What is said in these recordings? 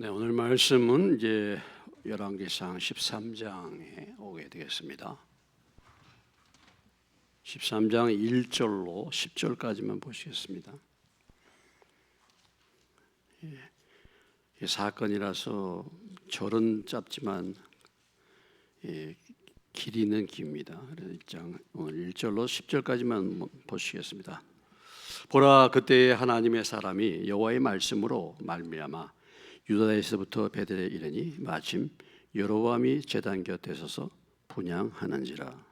네, 오늘 말씀은 이제 열왕기상 13장에 오게 되겠습니다. 13장 1절로 10절까지만 보시겠습니다. 이 사건이라서 절은 짧지만 길이는 깁니다. 오늘 1절로 10절까지만 보시겠습니다. 보라, 그때 하나님의 사람이 여호와의 말씀으로 말미암아 유다에서부터 베델에 이르니 마침 여로보암이 제단 곁에 서서 분향하는지라.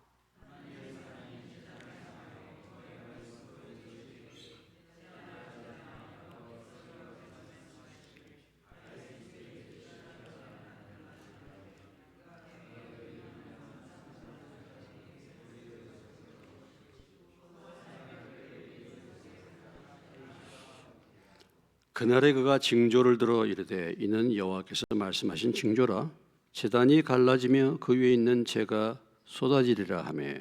그날에 그가 징조를 들어 이르되 이는 여호와께서 말씀하신 징조라. 제단이 갈라지며 그 위에 있는 재가 쏟아지리라 하며,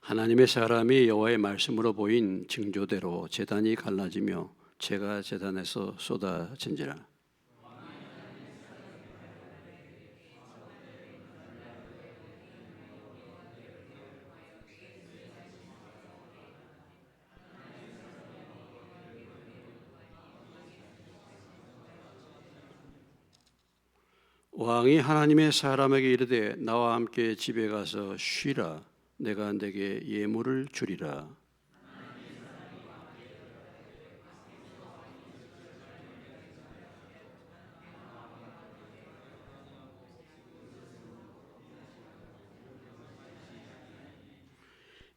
하나님의 사람이 여호와의 말씀으로 보인 징조대로 제단이 갈라지며 재가 제단에서 쏟아진지라. 왕이 하나님의 사람에게 이르되 나와 함께 집에 가서 쉬라. 내가 네게 예물을 주리라.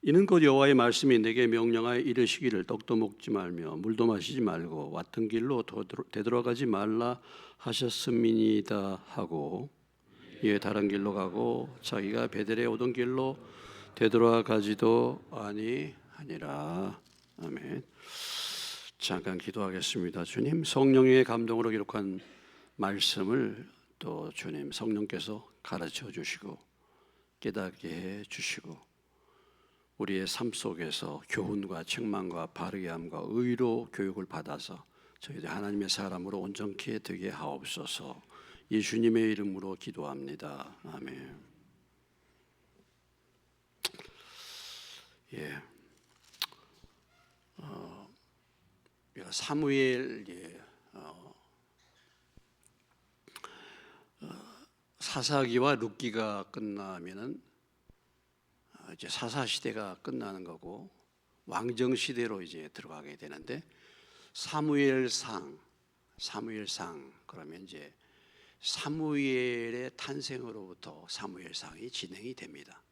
이는 곧 여호와의 말씀이 내게 명령하여 이르시기를 떡도 먹지 말며 물도 마시지 말고 왔던 길로 되돌아가지 말라 하셨음이니이다 하고, 이에 다른 길로 가고 자기가 베델에 오던 길로 되돌아가지도 아니하니라. 아멘. 잠깐 기도하겠습니다. 주님, 성령의 감동으로 기록한 말씀을 또 주님 성령께서 가르쳐 주시고 깨닫게 해 주시고 우리의 삶 속에서 교훈과 책망과 바르게 함과 의로 교육을 받아서 저희들 하나님의 사람으로 온전케 되게 하옵소서. 예수님의 이름으로 기도합니다. 아멘. 사무엘 사사기와 룻기가 끝나면은 이제 사사 시대가 끝나는 거고 왕정 시대로 이제 들어가게 되는데, 사무엘상 그러면 이제 사무엘의 탄생으로부터 사무엘상이 진행이 됩니다.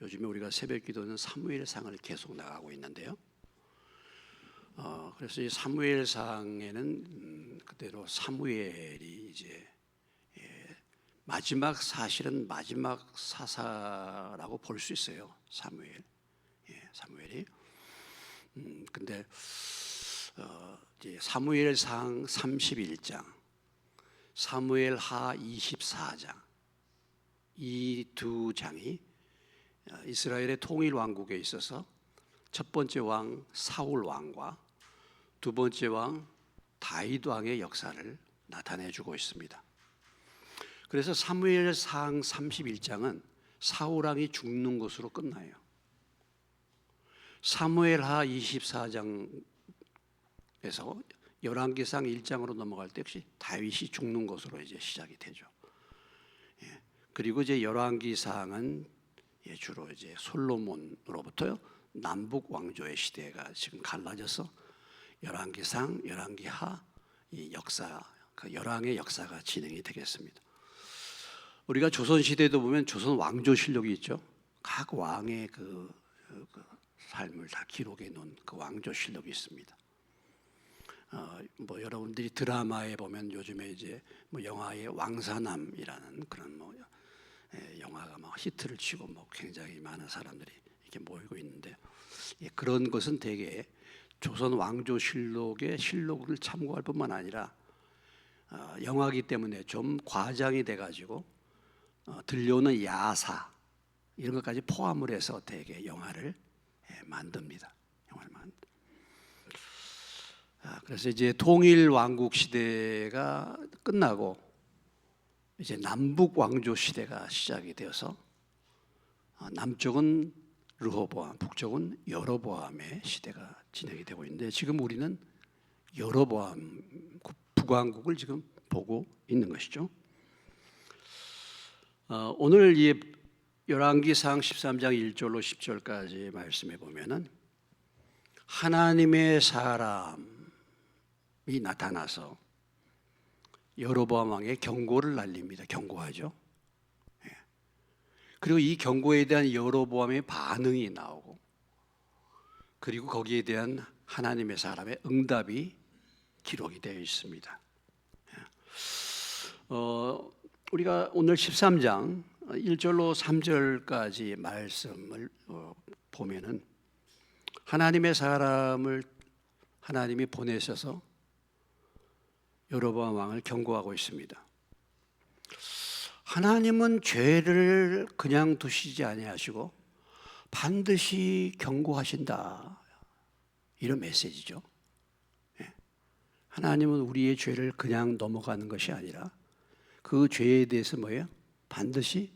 요즘에 우리가 새벽기도는 사무엘상을 계속 나가고 있는데요. 그래서 이 사무엘상에는 그대로 사무엘이 이제 사실은 마지막 사사라고 볼 수 있어요. 사무엘이. 근데 이제 사무엘상 31장, 사무엘하 24장, 이 두 장이 이스라엘의 통일 왕국에 있어서 첫 번째 왕 사울 왕과 두 번째 왕 다윗 왕의 역사를 나타내 주고 있습니다. 그래서 사무엘상 31장은 사울 왕이 죽는 것으로 끝나요. 사무엘하 24장에서 열왕기상 1장으로 넘어갈 때 역시 다윗이 죽는 것으로 이제 시작이 되죠. 그리고 이제 열왕기상은 주로 이제 솔로몬으로부터 남북 왕조의 시대가 지금 갈라져서 열왕기상, 열왕기하 이 역사, 그 열왕의 역사가 진행이 되겠습니다. 우리가 조선 시대도 보면 조선 왕조실록이 있죠. 각 왕의 그 삶을 다 기록해 놓은 그 왕조실록이 있습니다. 여러분들이 드라마에 보면 요즘에 이제 영화의 왕사남이라는 그런 영화가 막 히트를 치고 굉장히 많은 사람들이 이렇게 모이고 있는데, 그런 것은 대개 조선 왕조실록의 실록을 참고할 뿐만 아니라 영화기 때문에 좀 과장이 돼가지고 들려오는 야사 이런 것까지 포함을 해서 되게 영화를 만듭니다. 그래서 이제 통일 왕국 시대가 끝나고 이제 남북 왕조 시대가 시작이 되어서 남쪽은 르호보암, 북쪽은 여로보암의 시대가 진행이 되고 있는데 지금 우리는 여로보암 북왕국을 지금 보고 있는 것이죠. 오늘 이 열왕기상 13장 1절로 10절까지 말씀해 보면은 하나님의 사람이 나타나서 여로보암 왕의 경고를 날립니다. 경고하죠. 그리고 이 경고에 대한 여로보암의 반응이 나오고 그리고 거기에 대한 하나님의 사람의 응답이 기록이 되어 있습니다. 우리가 오늘 13장 1절로 3절까지 말씀을 보면은 하나님의 사람을 하나님이 보내셔서 여로보암 왕을 경고하고 있습니다. 하나님은 죄를 그냥 두시지 아니하시고 반드시 경고하신다. 이런 메시지죠. 하나님은 우리의 죄를 그냥 넘어가는 것이 아니라 그 죄에 대해서 뭐예요? 반드시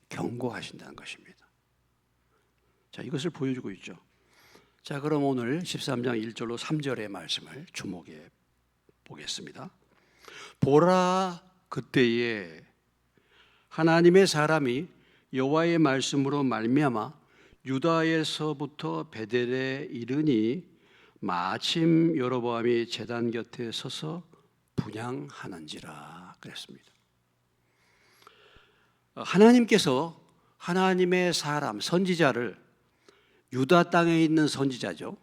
경고하신다는 것입니다. 자, 이것을 보여주고 있죠. 자, 그럼 오늘 13장 1절로 3절의 말씀을 주목해 보겠습니다. 보라, 그때에 하나님의 사람이 여호와의 말씀으로 말미암아 유다에서부터 베델에 이르니 마침 여로보암이 제단 곁에 서서 분향하는지라 그랬습니다. 하나님께서 하나님의 사람 선지자를 유다 땅에 있는 선지자죠.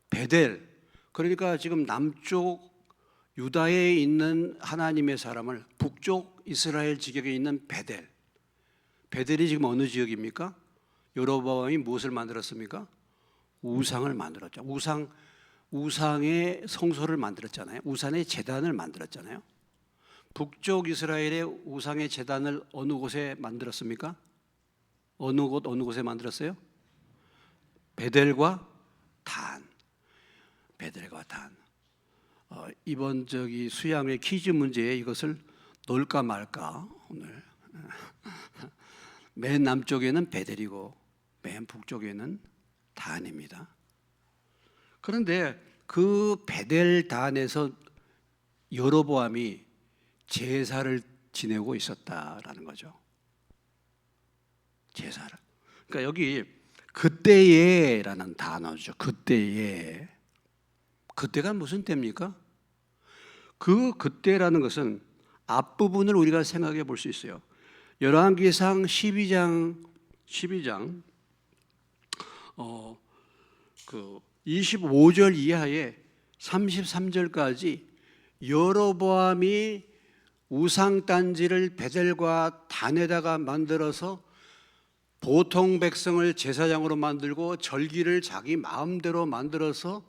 베델, 그러니까 지금 남쪽 유다에 있는 하나님의 사람을 북쪽 이스라엘 지역에 있는 베델, 베델이 지금 어느 지역입니까? 여로보암이 무엇을 만들었습니까? 우상을 만들었죠. 우상의 성소를 만들었잖아요. 우상의 제단을 만들었잖아요. 북쪽 이스라엘의 우상의 제단을 어느 곳에 만들었습니까? 어느 곳에 만들었어요? 베델과 단. 베델과 단. 이번 수양의 퀴즈 문제에 이것을 넣을까 말까 오늘. 맨 남쪽에는 베델이고 맨 북쪽에는 단입니다. 그런데 그 베델 단에서 여로보암이 제사를 지내고 있었다라는 거죠. 제사를. 그러니까 여기 그때에라는 단어죠. 그때에. 그때가 무슨 때입니까? 그때라는 것은 앞부분을 우리가 생각해 볼 수 있어요. 열왕기상 12장 25절 이하에 33절까지 여로보암이 우상단지를 베델과 단에다가 만들어서 보통 백성을 제사장으로 만들고 절기를 자기 마음대로 만들어서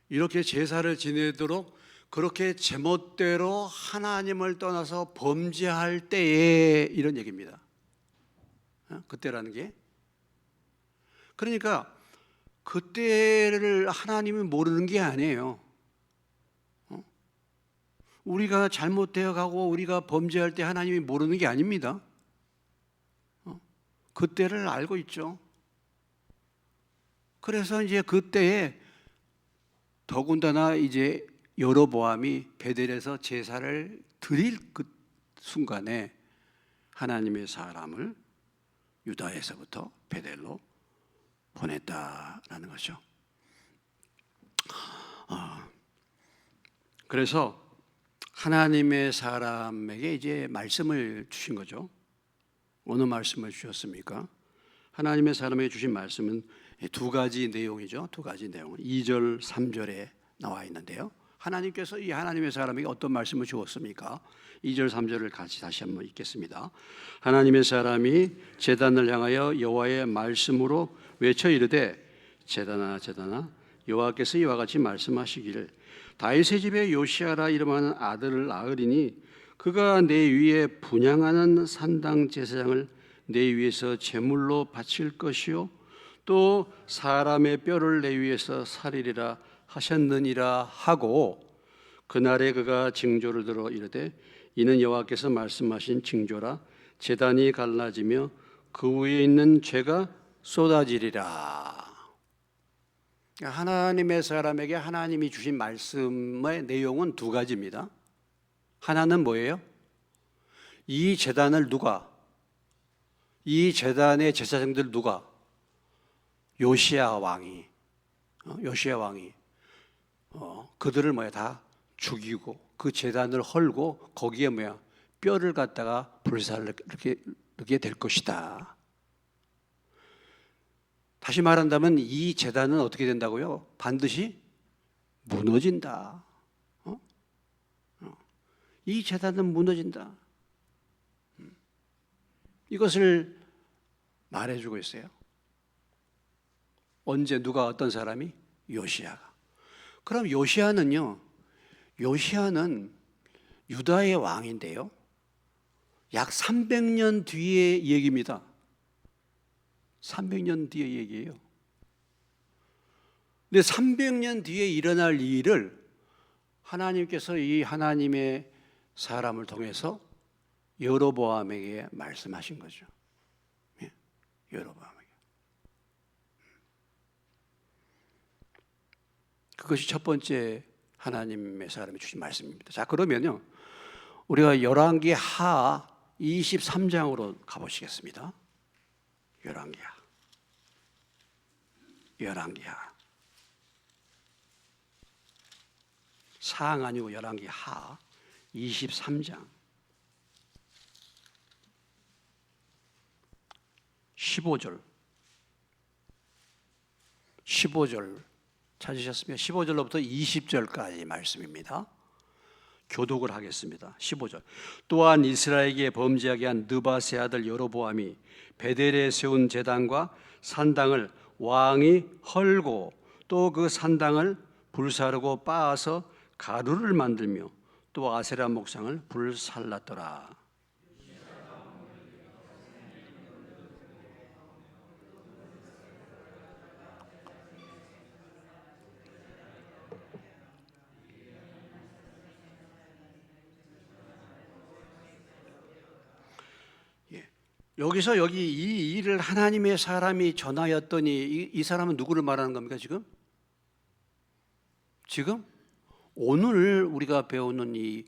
이렇게 제사를 지내도록 그렇게 제멋대로 하나님을 떠나서 범죄할 때에 이런 얘기입니다. 그때라는 게. 그러니까 그때를 하나님이 모르는 게 아니에요. 우리가 잘못되어 가고 우리가 범죄할 때 하나님이 모르는 게 아닙니다. 그때를 알고 있죠. 그래서 이제 그때에 더군다나 이제 여로보암이 베델에서 제사를 드릴 그 순간에 하나님의 사람을 유다에서부터 베델로 보냈다라는 거죠. 그래서 하나님의 사람에게 이제 말씀을 주신 거죠. 어느 말씀을 주셨습니까? 하나님의 사람에게 주신 말씀은 두 가지 내용이죠. 두 가지 내용. 2절, 3절에 나와 있는데요. 하나님께서 이 하나님의 사람에게 어떤 말씀을 주었습니까? 2절, 3절을 같이 다시 한번 읽겠습니다. 하나님의 사람이 제단을 향하여 여호와의 말씀으로 외쳐 이르되 제단아 제단아 여호와께서 이와 같이 말씀하시기를 다윗의 집에 요시아라 이름하는 아들을 낳으리니 그가 내 위에 분향하는 산당 제사장을 내 위에서 제물로 바칠 것이요 또 사람의 뼈를 내 위에서 살리리라 하셨느니라 하고 그날에 그가 징조를 들어 이르되 이는 여호와께서 말씀하신 징조라 제단이 갈라지며 그 위에 있는 죄가 쏟아지리라. 하나님의 사람에게 하나님이 주신 말씀의 내용은 두 가지입니다. 하나는 뭐예요? 이 제단을 누가? 이 제단의 제사장들 누가? 요시야 왕이 그들을 다 죽이고 그 제단을 헐고 거기에 뼈를 갖다가 불사르게 될 것이다. 다시 말한다면 이 제단은 어떻게 된다고요? 반드시 무너진다. 이 제단은 무너진다. 이것을 말해주고 있어요. 언제 누가 어떤 사람이? 요시야가. 그럼 요시야는 유다의 왕인데요. 약 300년 뒤의 얘기입니다. 300년 뒤의 얘기예요. 근데 300년 뒤에 일어날 일을 하나님께서 이 하나님의 사람을 통해서 여로보암에게 말씀하신 거죠. 여로보암에게. 그것이 첫 번째 하나님의 사람이 주신 말씀입니다. 자, 그러면요. 우리가 열왕기 하 23장으로 가보시겠습니다. 열왕기 하. 상 아니고 열왕기 하 23장 15절 찾으셨으면 15절로부터 20절까지 말씀입니다. 교독을 하겠습니다. 15절. 또한 이스라엘에게 범죄하게 한 느바세 아들 여로보암이 베델에 세운 제단과 산당을 왕이 헐고 또 그 산당을 불사르고 빻아서 가루를 만들며 또 아세라 목상을 불살랐더라. 여기서 이 일을 하나님의 사람이 전하였더니 이 사람은 누구를 말하는 겁니까 지금? 오늘 우리가 배우는 이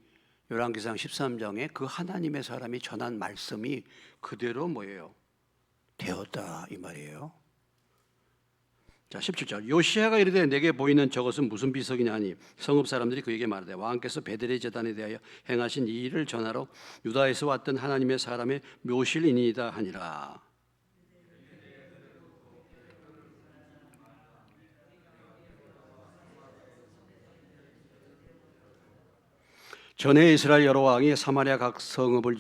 열왕기상 13장에 그 하나님의 사람이 전한 말씀이 그대로 뭐예요? 되었다 이 말이에요. 자, 17절. 요시야가 이르되 내게 보이는 저것은 무슨 비석이냐 하니 성읍 사람들이 그에게 말하되 왕께서 베델의 제단에 대하여 행하신 이 일을 전하러 유다에서 왔던 하나님의 사람의 묘실이니이다 하니라. 전에 이스라엘 여러 왕이 사마리아 각 성읍에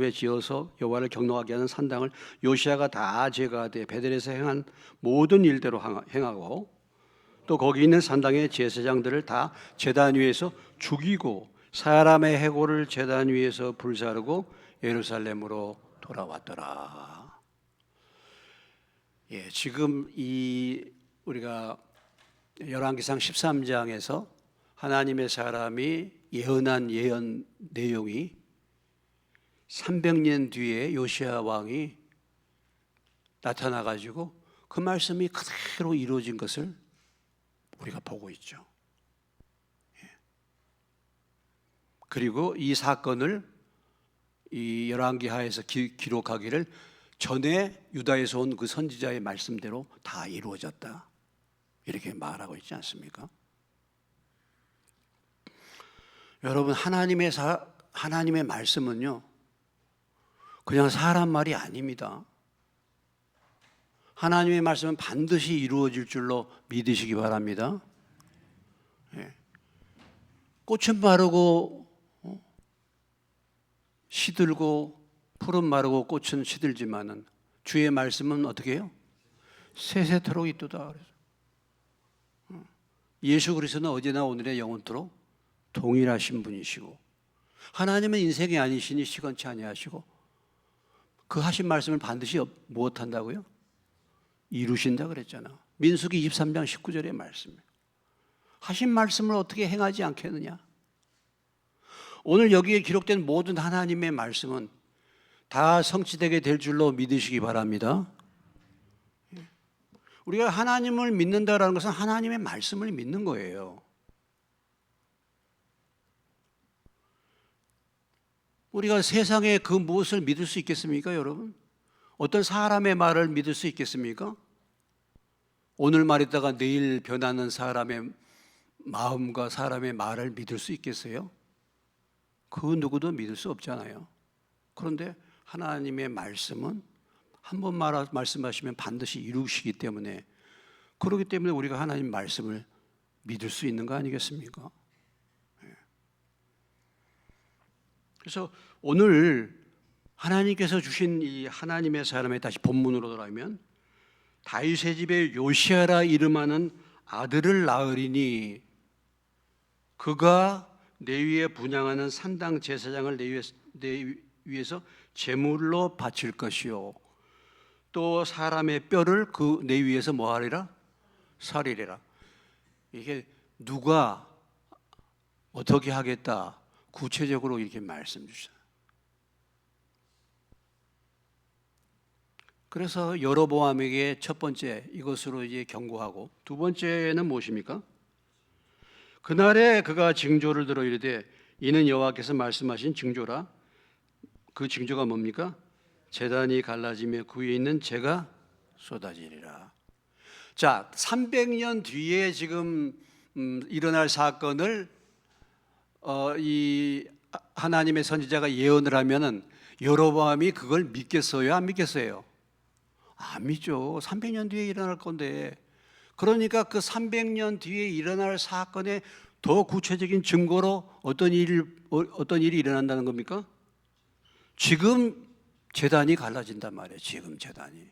지어서 여호와를 경노하게 하는 산당을 요시야가 다 제거하되 베델에서 행한 모든 일대로 행하고 또 거기 있는 산당의 제사장들을 다 제단 위에서 죽이고 사람의 해골을 제단 위에서 불사르고 예루살렘으로 돌아왔더라. 지금 우리가 열왕기상 13장에서 하나님의 사람이 예언한 예언 내용이 300년 뒤에 요시야 왕이 나타나 가지고 그 말씀이 그대로 이루어진 것을 우리가 보고 있죠. 그리고 이 사건을 이 열왕기하에서 기록하기를 전에 유다에서 온 그 선지자의 말씀대로 다 이루어졌다 이렇게 말하고 있지 않습니까? 여러분, 하나님의 말씀은요 그냥 사람 말이 아닙니다. 하나님의 말씀은 반드시 이루어질 줄로 믿으시기 바랍니다. 꽃은 마르고 시들고 풀은 마르고 꽃은 시들지만은 주의 말씀은 어떻게 해요? 세세토록 있도다. 예수 그리스도는 어제나 오늘의 영원토록 동일하신 분이시고 하나님은 인생이 아니시니 시건치 아니하시고 그 하신 말씀을 반드시 무엇한다고요? 이루신다 그랬잖아. 민수기 23장 19절의 말씀이에요. 하신 말씀을 어떻게 행하지 않겠느냐? 오늘 여기에 기록된 모든 하나님의 말씀은 다 성취되게 될 줄로 믿으시기 바랍니다. 우리가 하나님을 믿는다라는 것은 하나님의 말씀을 믿는 거예요. 우리가 세상에 그 무엇을 믿을 수 있겠습니까, 여러분? 어떤 사람의 말을 믿을 수 있겠습니까? 오늘 말했다가 내일 변하는 사람의 마음과 사람의 말을 믿을 수 있겠어요? 그 누구도 믿을 수 없잖아요. 그런데 하나님의 말씀은 한 번 말씀하시면 반드시 이루시기 때문에, 그렇기 때문에 우리가 하나님 말씀을 믿을 수 있는 거 아니겠습니까? 그래서 오늘 하나님께서 주신 이 하나님의 사람의 다시 본문으로 돌아오면 다윗의 집에 요시아라 이름하는 아들을 낳으리니 그가 내 위에 분향하는 산당 제사장을 내 위에서 제물로 바칠 것이요 또 사람의 뼈를 그 내 위에서 뭐하리라? 살리리라. 이게 누가 어떻게 하겠다 구체적으로 이렇게 말씀 주시죠. 그래서 여로보암에게 첫 번째 이것으로 이제 경고하고, 두 번째는 무엇입니까? 그날에 그가 징조를 들어 이르되 이는 여호와께서 말씀하신 징조라. 그 징조가 뭡니까? 제단이 갈라지며 그 위에 있는 재가 쏟아지리라. 자, 300년 뒤에 지금 일어날 사건을 이 하나님의 선지자가 예언을 하면은 여로보암이 그걸 믿겠어요? 안 믿겠어요? 안 믿죠. 300년 뒤에 일어날 건데. 그러니까 그 300년 뒤에 일어날 사건의 더 구체적인 증거로 어떤 일이 일어난다는 겁니까? 지금 제단이 갈라진단 말이에요. 지금 제단이.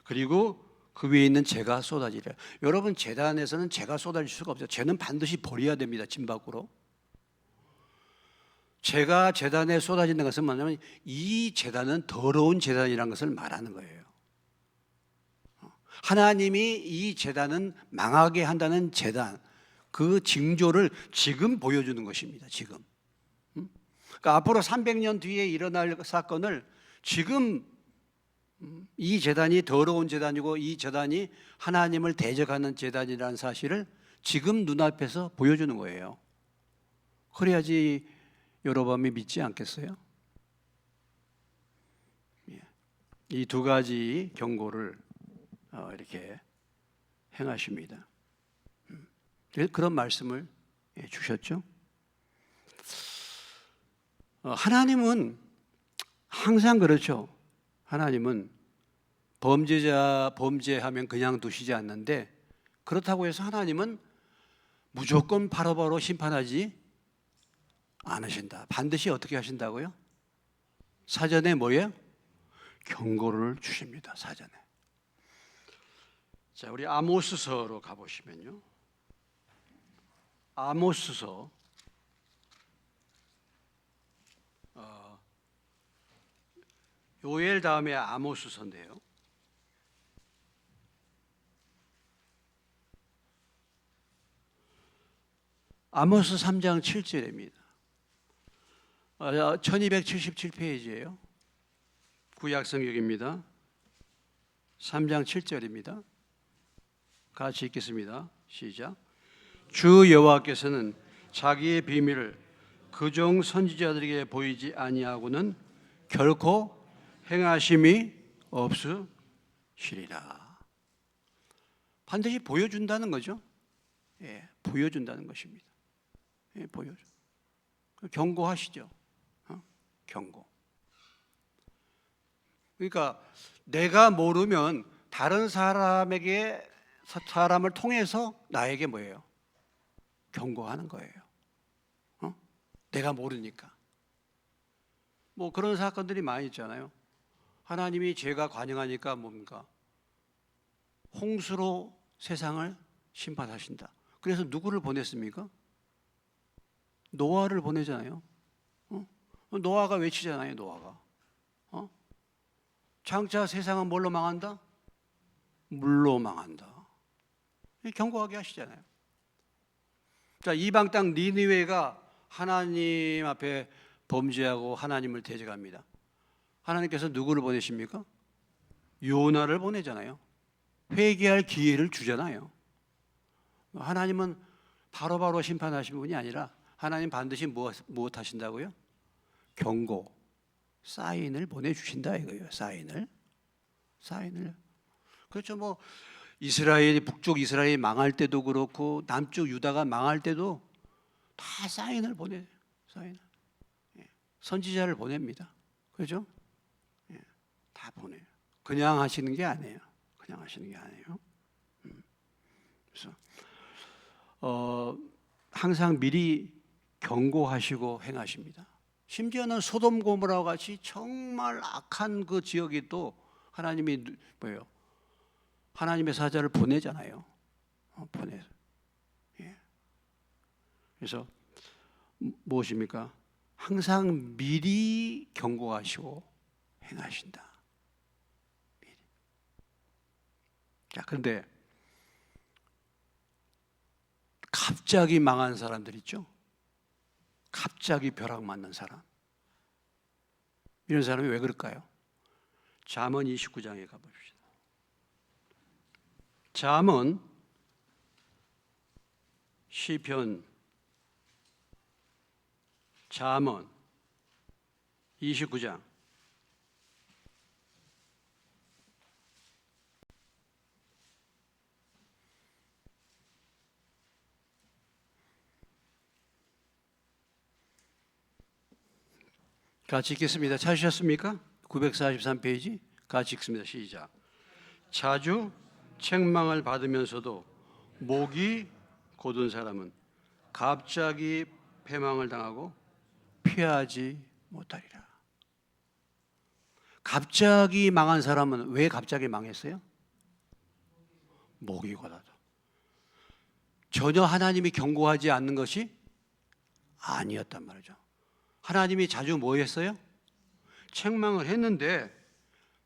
그리고 그 위에 있는 재가 쏟아지려. 여러분, 제단에서는 재가 쏟아질 수가 없어요. 재는 반드시 버려야 됩니다. 진 밖으로. 재가 제단에 쏟아진다는 것은 뭐냐면 이 제단은 더러운 제단이라는 것을 말하는 거예요. 하나님이 이 제단은 망하게 한다는 제단, 그 징조를 지금 보여주는 것입니다. 지금. 그러니까 앞으로 300년 뒤에 일어날 사건을 지금 이 제단이 더러운 제단이고 이 제단이 하나님을 대적하는 제단이라는 사실을 지금 눈앞에서 보여주는 거예요. 그래야지 여로보암이 믿지 않겠어요? 이 두 가지 경고를 이렇게 행하십니다. 그런 말씀을 주셨죠. 하나님은 항상 그렇죠. 하나님은 범죄하면 그냥 두시지 않는데, 그렇다고 해서 하나님은 무조건 바로바로 심판하지 않으신다. 반드시 어떻게 하신다고요? 사전에 뭐예요? 경고를 주십니다. 사전에. 자, 우리 아모스서로 가보시면요. 아모스서 요엘 다음에 아모스서인데요. 아모스 3장 7절입니다. 1277페이지예요. 구약성경입니다. 3장 7절입니다. 같이 읽겠습니다. 시작. 주 여호와께서는 자기의 비밀을 그종 선지자들에게 보이지 아니하고는 결코 행하심이 없으시리라. 반드시 보여준다는 거죠. 보여준다는 것입니다. 보여줘. 경고하시죠. 경고. 그러니까 내가 모르면 다른 사람을 통해서 나에게 뭐예요? 경고하는 거예요. 내가 모르니까. 뭐 그런 사건들이 많이 있잖아요. 하나님이 죄가 관영하니까 뭡니까? 홍수로 세상을 심판하신다. 그래서 누구를 보냈습니까? 노아를 보내잖아요. 노아가 외치잖아요. 노아가 장차 세상은 뭘로 망한다? 물로 망한다. 경고하게 하시잖아요. 자, 이방 땅 니느웨가 하나님 앞에 범죄하고 하나님을 대적합니다. 하나님께서 누구를 보내십니까? 요나를 보내잖아요. 회개할 기회를 주잖아요. 하나님은 바로바로 심판하신 분이 아니라 하나님 반드시 무엇 하신다고요? 경고, 사인을 보내주신다 이거예요. 사인을. 그렇죠. 뭐 이스라엘이 북쪽 이스라엘이 망할 때도 그렇고 남쪽 유다가 망할 때도 다 사인을 보내요. 사인을. 선지자를 보냅니다. 그렇죠? 다 보내요. 그냥 하시는 게 아니에요. 그래서 항상 미리 경고하시고 행하십니다. 심지어는 소돔 고모라와 같이 정말 악한 그 지역이 또 하나님이 뭐예요? 하나님의 사자를 보내잖아요. 보내서. 그래서 무엇입니까? 항상 미리 경고하시고 행하신다. 미리. 자, 그런데 갑자기 망한 사람들 있죠? 갑자기 벼락 맞는 사람. 이런 사람이 왜 그럴까요? 잠언 29장에 가봅시다. 잠언 시편 잠언 29장 같이 읽겠습니다. 찾으셨습니까? 943페이지 같이 읽습니다. 시작. 자주 책망을 받으면서도 목이 곧은 사람은 갑자기 패망을 당하고 피하지 못하리라. 갑자기 망한 사람은 왜 갑자기 망했어요? 목이 곧아서. 전혀 하나님이 경고하지 않는 것이 아니었단 말이죠. 하나님이 자주 뭐 했어요? 책망을 했는데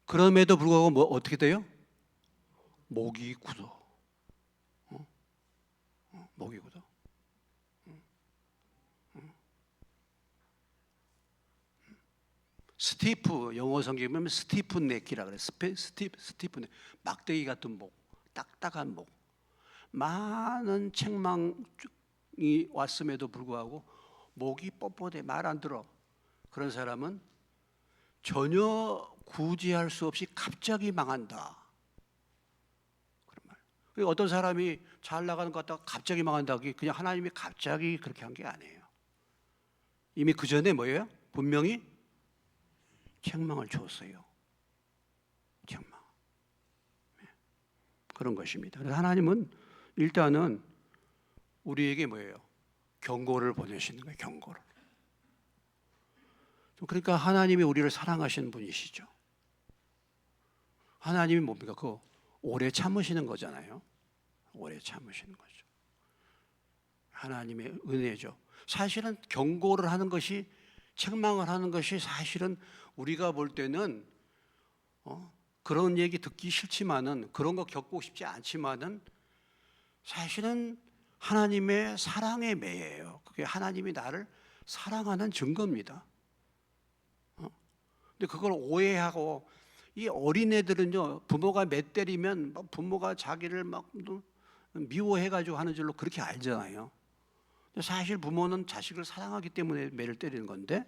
그럼에도 불구하고 뭐 어떻게 돼요? 목이 굳어. 목이 굳어. 스티프, 영어 성경에 보면 스티프 넥이라 그래. 스티프 넥. 막대기 같은 목, 딱딱한 목. 많은 책망이 왔음에도 불구하고 목이 뻣뻣해 말 안 들어. 그런 사람은 전혀 구제할 수 없이 갑자기 망한다. 그런 말. 그리고 어떤 사람이 잘 나가는 것 같다가 갑자기 망한다. 그냥 하나님이 갑자기 그렇게 한 게 아니에요. 이미 그 전에 뭐예요? 분명히 책망을 줬어요. 책망. 그런 것입니다. 그래서 하나님은 일단은 우리에게 뭐예요? 경고를 보내시는 거예요. 경고를. 그러니까 하나님이 우리를 사랑하시는 분이시죠. 하나님이 뭡니까? 그 오래 참으시는 거잖아요. 오래 참으시는 거죠. 하나님의 은혜죠. 사실은 경고를 하는 것이, 책망을 하는 것이 사실은 우리가 볼 때는 그런 얘기 듣기 싫지만은, 그런 거 겪고 싶지 않지만은 사실은 하나님의 사랑의 매예요. 그게 하나님이 나를 사랑하는 증거입니다. 근데 그걸 오해하고, 이 어린애들은요, 부모가 몇 때리면 부모가 자기를 막 미워해가지고 하는 줄로 그렇게 알잖아요. 근데 사실 부모는 자식을 사랑하기 때문에 매를 때리는 건데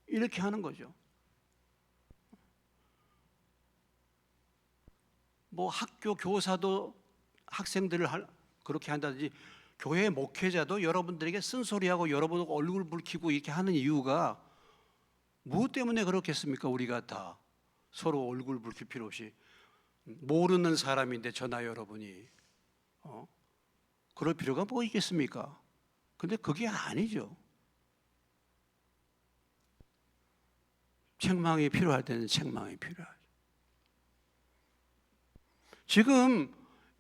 이렇게 하는 거죠. 뭐 학교 교사도 학생들을 그렇게 한다든지, 교회 목회자도 여러분들에게 쓴소리하고 여러분 얼굴 붉히고 이렇게 하는 이유가 무엇 때문에 그렇겠습니까? 우리가 다 서로 얼굴 붉힐 필요 없이 모르는 사람인데 저나 여러분이 그럴 필요가 뭐 있겠습니까? 근데 그게 아니죠. 책망이 필요할 때는 책망이 필요하죠. 지금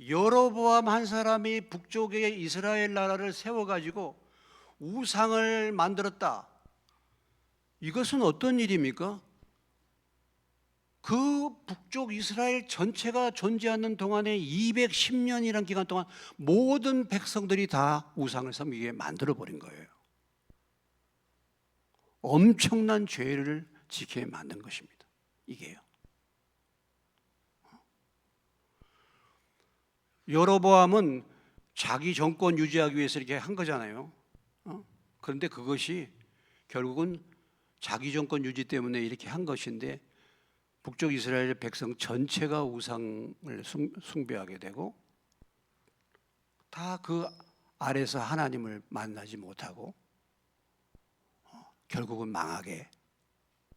여로보암 한 사람이 북쪽에 이스라엘 나라를 세워가지고 우상을 만들었다. 이것은 어떤 일입니까? 그 북쪽 이스라엘 전체가 존재하는 동안에 210년이라는 기간 동안 모든 백성들이 다 우상을 섬기게 만들어버린 거예요. 엄청난 죄를 지게 만든 것입니다. 이게요. 여로보암은 자기 정권 유지하기 위해서 이렇게 한 거잖아요. 그런데 그것이 결국은 자기 정권 유지 때문에 이렇게 한 것인데 북쪽 이스라엘 백성 전체가 우상을 숭배하게 되고 다 그 아래서 하나님을 만나지 못하고 결국은 망하게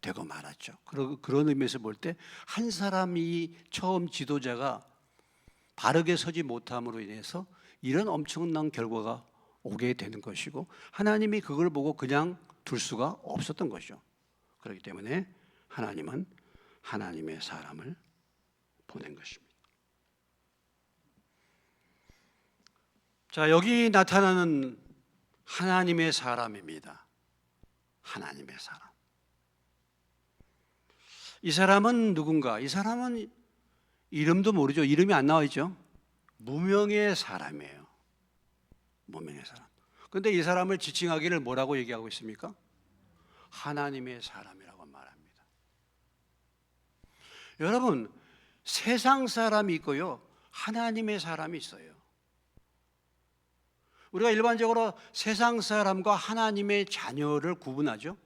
되고 말았죠. 그런 의미에서 볼 때 한 사람이 처음 지도자가 바르게 서지 못함으로 인해서 이런 엄청난 결과가 오게 되는 것이고 하나님이 그걸 보고 그냥 둘 수가 없었던 것이죠. 그렇기 때문에 하나님은 하나님의 사람을 보낸 것입니다. 자, 여기 나타나는 하나님의 사람입니다. 하나님의 사람. 이 사람은 누군가? 이 사람은 이름도 모르죠. 이름이 안 나와 있죠. 무명의 사람이에요. 무명의 사람. 그런데 이 사람을 지칭하기를 뭐라고 얘기하고 있습니까? 하나님의 사람이라고 말합니다. 여러분, 세상 사람이 있고요, 하나님의 사람이 있어요. 우리가 일반적으로 세상 사람과 하나님의 자녀를 구분하죠.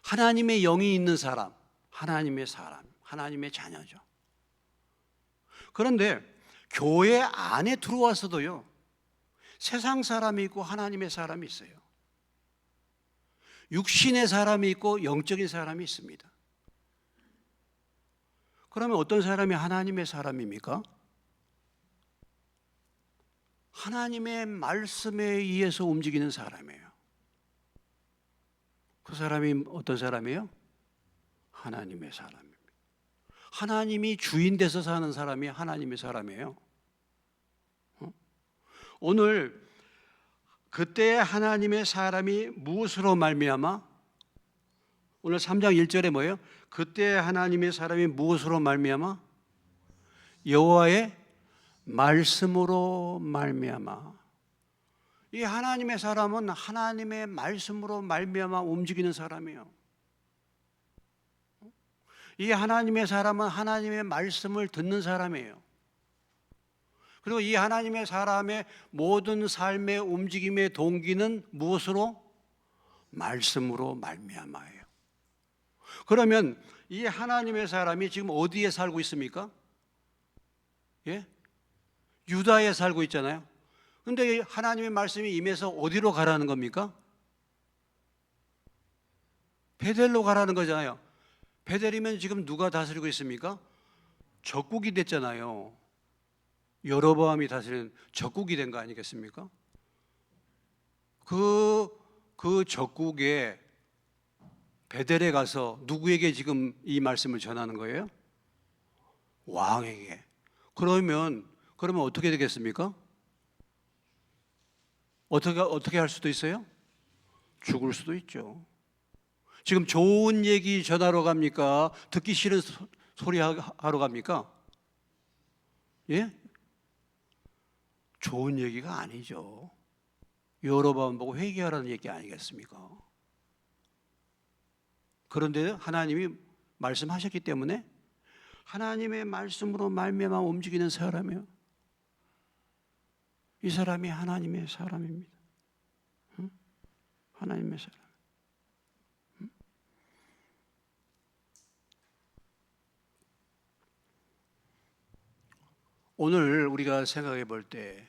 하나님의 영이 있는 사람, 하나님의 사람, 하나님의 자녀죠. 그런데 교회 안에 들어와서도요, 세상 사람이 있고 하나님의 사람이 있어요. 육신의 사람이 있고 영적인 사람이 있습니다. 그러면 어떤 사람이 하나님의 사람입니까? 하나님의 말씀에 의해서 움직이는 사람이에요. 그 사람이 어떤 사람이에요? 하나님의 사람입니다. 하나님이 주인 돼서 사는 사람이 하나님의 사람이에요. 오늘 그때 하나님의 사람이 무엇으로 말미암아? 오늘 3장 1절에 뭐예요? 그때 하나님의 사람이 무엇으로 말미암아? 여호와의 말씀으로 말미암아. 이 하나님의 사람은 하나님의 말씀으로 말미암아 움직이는 사람이에요. 이 하나님의 사람은 하나님의 말씀을 듣는 사람이에요. 그리고 이 하나님의 사람의 모든 삶의 움직임의 동기는 무엇으로? 말씀으로 말미암아예요. 그러면 이 하나님의 사람이 지금 어디에 살고 있습니까? 예? 유다에 살고 있잖아요. 그런데 하나님의 말씀이 임해서 어디로 가라는 겁니까? 베델로 가라는 거잖아요. 베델이면 지금 누가 다스리고 있습니까? 적국이 됐잖아요. 여로보암이 다스리는 적국이 된 거 아니겠습니까? 그 적국에 베델에 가서 누구에게 지금 이 말씀을 전하는 거예요? 왕에게. 그러면 어떻게 되겠습니까? 어떻게 할 수도 있어요? 죽을 수도 있죠. 지금 좋은 얘기 전하러 갑니까? 듣기 싫은 소리 하러 갑니까? 예? 좋은 얘기가 아니죠. 여로보암 보고 회개하라는 얘기 아니겠습니까? 그런데 하나님이 말씀하셨기 때문에 하나님의 말씀으로 말미암아 움직이는 사람이에요. 이 사람이 하나님의 사람입니다. 응? 하나님의 사람. 응? 오늘 우리가 생각해 볼 때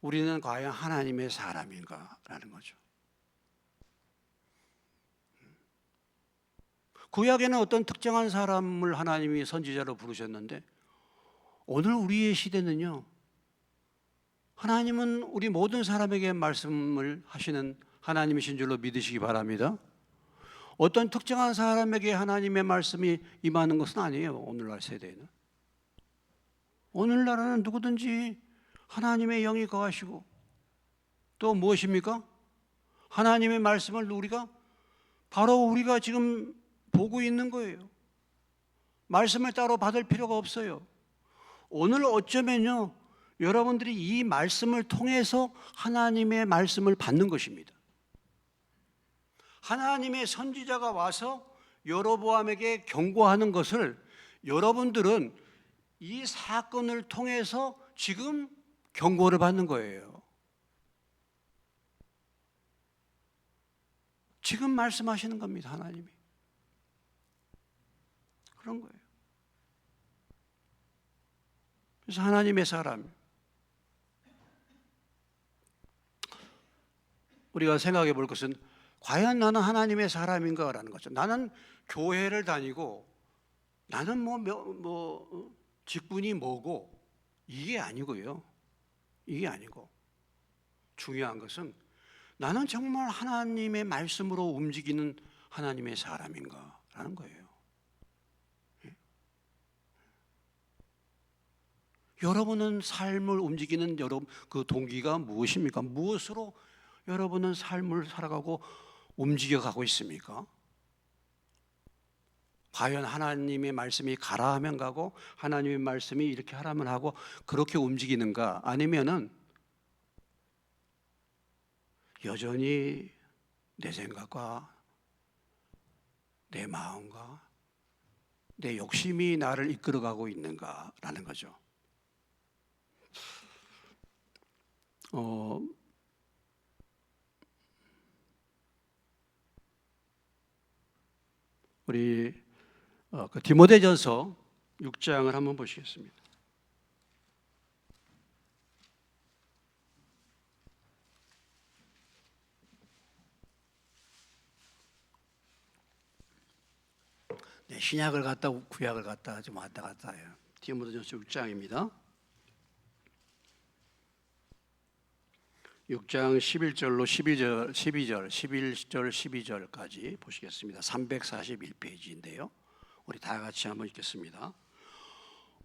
우리는 과연 하나님의 사람인가라는 거죠. 구약에는 어떤 특정한 사람을 하나님이 선지자로 부르셨는데 오늘 우리의 시대는요, 하나님은 우리 모든 사람에게 말씀을 하시는 하나님이신 줄로 믿으시기 바랍니다. 어떤 특정한 사람에게 하나님의 말씀이 임하는 것은 아니에요. 오늘날 세대에는 오늘날에는 누구든지 하나님의 영이 거하시고 또 무엇입니까? 하나님의 말씀을 우리가 바로 우리가 지금 보고 있는 거예요. 말씀을 따로 받을 필요가 없어요. 오늘 어쩌면요, 여러분들이 이 말씀을 통해서 하나님의 말씀을 받는 것입니다. 하나님의 선지자가 와서 여로보암에게 경고하는 것을 여러분들은 이 사건을 통해서 지금 경고를 받는 거예요. 지금 말씀하시는 겁니다, 하나님이. 그런 거예요. 그래서 하나님의 사람, 우리가 생각해 볼 것은 과연 나는 하나님의 사람인가라는 거죠. 나는 교회를 다니고 나는 직분이 뭐고 이게 아니고요. 이게 아니고 중요한 것은 나는 정말 하나님의 말씀으로 움직이는 하나님의 사람인가라는 거예요. 여러분은 삶을 움직이는 여러분 그 동기가 무엇입니까? 무엇으로 여러분은 삶을 살아가고 움직여가고 있습니까? 과연 하나님의 말씀이 가라 하면 가고 하나님의 말씀이 이렇게 하라면 하고 그렇게 움직이는가? 아니면은 여전히 내 생각과 내 마음과 내 욕심이 나를 이끌어가고 있는가라는 거죠. 우리 디모데전서 6장을 한번 보시겠습니다. 네, 신약을 갖다 구약을 갖다 좀 왔다 갔다 해요. 디모데전서 6장입니다. 6장 11절로 12절, 11절, 12절까지 보시겠습니다. 341페이지인데요. 우리 다 같이 한번 읽겠습니다.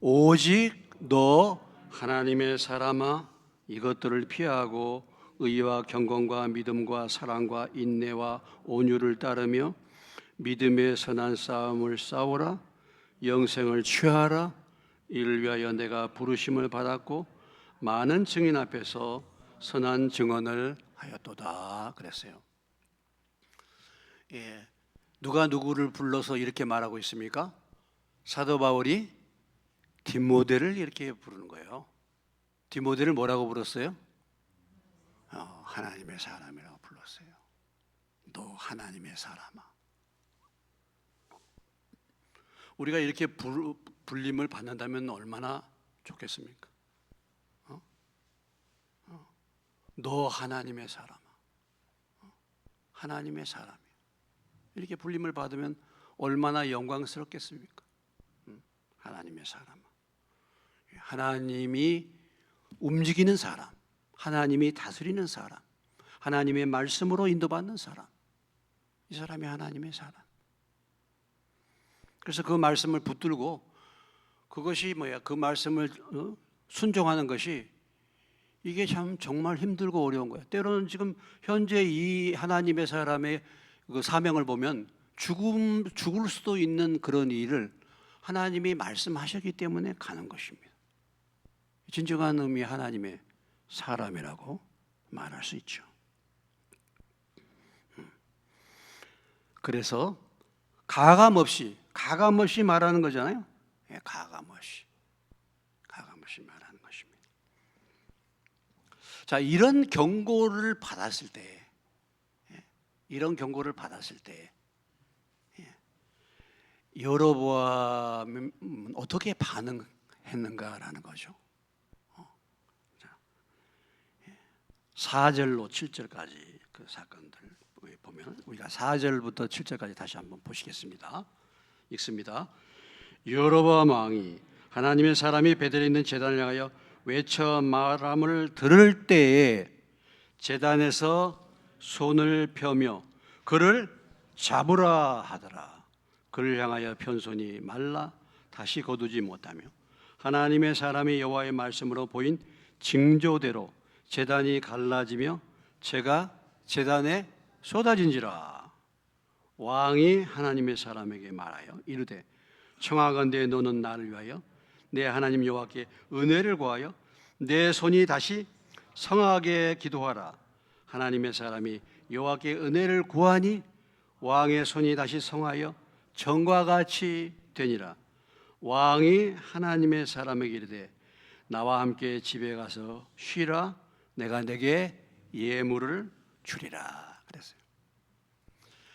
오직 너 하나님의 사람아 이것들을 피하고 의와 경건과 믿음과 사랑과 인내와 온유를 따르며 믿음의 선한 싸움을 싸우라. 영생을 취하라. 이를 위하여 내가 부르심을 받았고 많은 증인 앞에서 선한 증언을 하였도다 그랬어요. 예, 누가 누구를 불러서 이렇게 말하고 있습니까? 사도 바울이 디모데를 이렇게 부르는 거예요. 디모데를 뭐라고 불렀어요? 하나님의 사람이라고 불렀어요. 너 하나님의 사람아. 우리가 이렇게 불림을 받는다면 얼마나 좋겠습니까? 너 하나님의 사람아. 하나님의 사람이야. 이렇게 불림을 받으면 얼마나 영광스럽겠습니까? 하나님의 사람아. 하나님이 움직이는 사람, 하나님이 다스리는 사람, 하나님의 말씀으로 인도받는 사람, 이 사람이 하나님의 사람. 그래서 그 말씀을 붙들고 그것이 그 말씀을 순종하는 것이 이게 참 정말 힘들고 어려운 거예요. 때로는 지금 현재 이 하나님의 사람의 그 사명을 보면 죽을 수도 있는 그런 일을 하나님이 말씀하셨기 때문에 가는 것입니다. 진정한 의미의 하나님의 사람이라고 말할 수 있죠. 그래서 가감 없이 말하는 거잖아요. 가감 없이 말하는 것입니다. 자, 이런 경고를 받았을 때, 여로보암은 어떻게 반응했는가라는 거죠. 4절로 7절까지 그 사건들 보면 우리가 4절부터 7절까지 다시 한번 보시겠습니다. 읽습니다. 여로보암 왕이 하나님의 사람이 베델에 있는 제단을 향하여 외쳐 말함을 들을 때에 제단에서 손을 펴며 그를 잡으라 하더라. 그를 향하여 편손이 말라 다시 거두지 못하며 하나님의 사람이 여호와의 말씀으로 보인 징조대로 제단이 갈라지며 제가 제단에 쏟아진지라. 왕이 하나님의 사람에게 말하여 이르되 청하건대 너는 나를 위하여 내 하나님 여호와께 은혜를 구하여 내 손이 다시 성하게 기도하라. 하나님의 사람이 여호와께 은혜를 구하니 왕의 손이 다시 성하여 전과 같이 되니라. 왕이 하나님의 사람에게 이르되 나와 함께 집에 가서 쉬라. 내가 내게 예물을 주리라 그랬어요.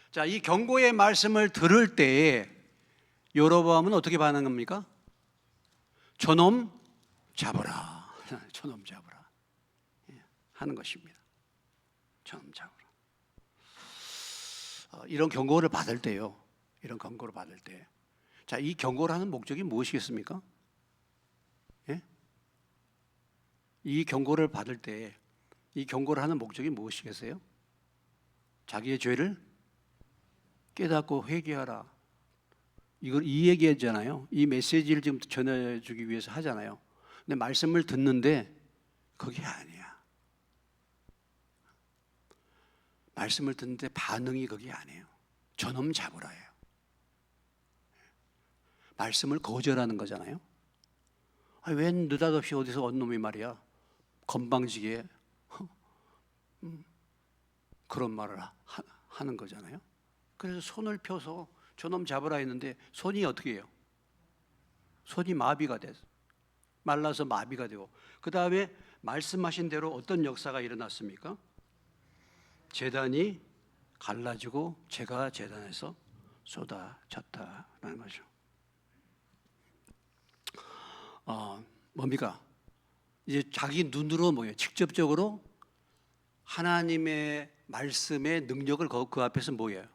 자, 이 경고의 말씀을 들을 때에 여로보암은 어떻게 반응합니까? 저놈 잡으라. 저놈 잡으라 하는 것입니다. 저놈 잡으라. 이런 경고를 받을 때요. 이런 경고를 받을 때, 자, 이 경고를 하는 목적이 무엇이겠습니까? 예? 이 경고를 받을 때, 이 경고를 하는 목적이 무엇이겠어요? 자기의 죄를 깨닫고 회개하라. 이걸 이 얘기했잖아요. 이 메시지를 지금 전해주기 위해서 하잖아요. 근데 말씀을 듣는데 그게 아니야. 말씀을 듣는데 반응이 그게 아니에요. 저놈 잡으라예요. 말씀을 거절하는 거잖아요. 왜 느닷없이 어디서 얻은 놈이 말이야 건방지게 그런 말을 하는 거잖아요. 그래서 손을 펴서 저놈 잡으라 했는데 손이 어떻게 해요? 손이 마비가 돼서 말라서 마비가 되고, 그 다음에 말씀하신 대로 어떤 역사가 일어났습니까? 제단이 갈라지고 재가 제단에서 쏟아졌다라는 거죠. 뭡니까? 이제 자기 눈으로 뭐예요? 직접적으로 하나님의 말씀의 능력을 그 앞에서 뭐예요?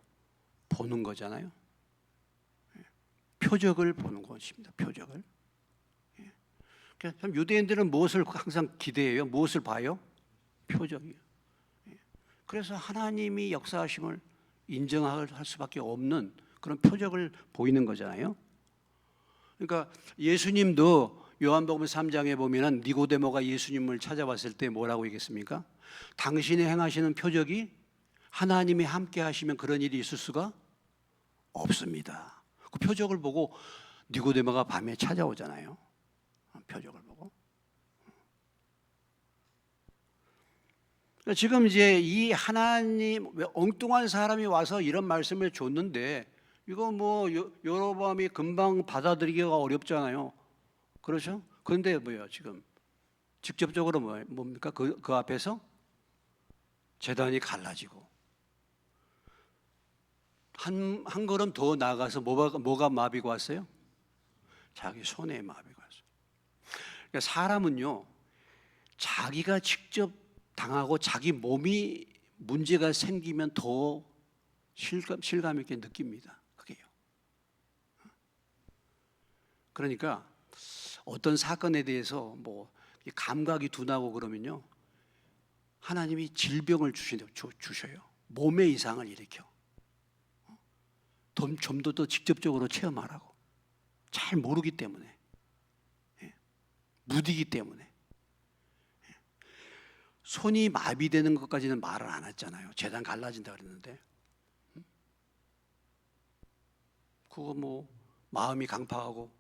보는 거잖아요. 표적을 보는 것입니다. 표적을. 참 유대인들은 무엇을 항상 기대해요? 무엇을 봐요? 표적이요. 그래서 하나님이 역사하심을 인정할 수밖에 없는 그런 표적을 보이는 거잖아요. 그러니까 예수님도 요한복음 3장에 보면은 니고데모가 예수님을 찾아왔을 때 뭐라고 얘기했습니까? 당신이 행하시는 표적이 하나님이 함께 하시면 그런 일이 있을 수가 없습니다. 그 표적을 보고 니고데모가 밤에 찾아오잖아요. 표적을 보고. 지금 이제 이 하나님, 엉뚱한 사람이 와서 이런 말씀을 줬는데 이거 뭐 여로보암이 금방 받아들이기가 어렵잖아요. 그렇죠? 그런데 뭐예요? 지금 직접적으로 뭡니까? 그 앞에서 제단이 갈라지고 한 걸음 더 나아가서 뭐가 마비가 왔어요? 자기 손에 마비가 왔어요. 그러니까 사람은요, 자기가 직접 당하고 자기 몸이 문제가 생기면 더 실감 있게 느낍니다. 그게요. 그러니까 어떤 사건에 대해서 뭐 감각이 둔하고 그러면요, 하나님이 질병을 주셔요. 몸의 이상을 일으켜. 좀 더 직접적으로 체험하라고. 잘 모르기 때문에, 무디기 때문에. 손이 마비되는 것까지는 말을 안 했잖아요. 제단 갈라진다 그랬는데, 그거 뭐 마음이 강팍하고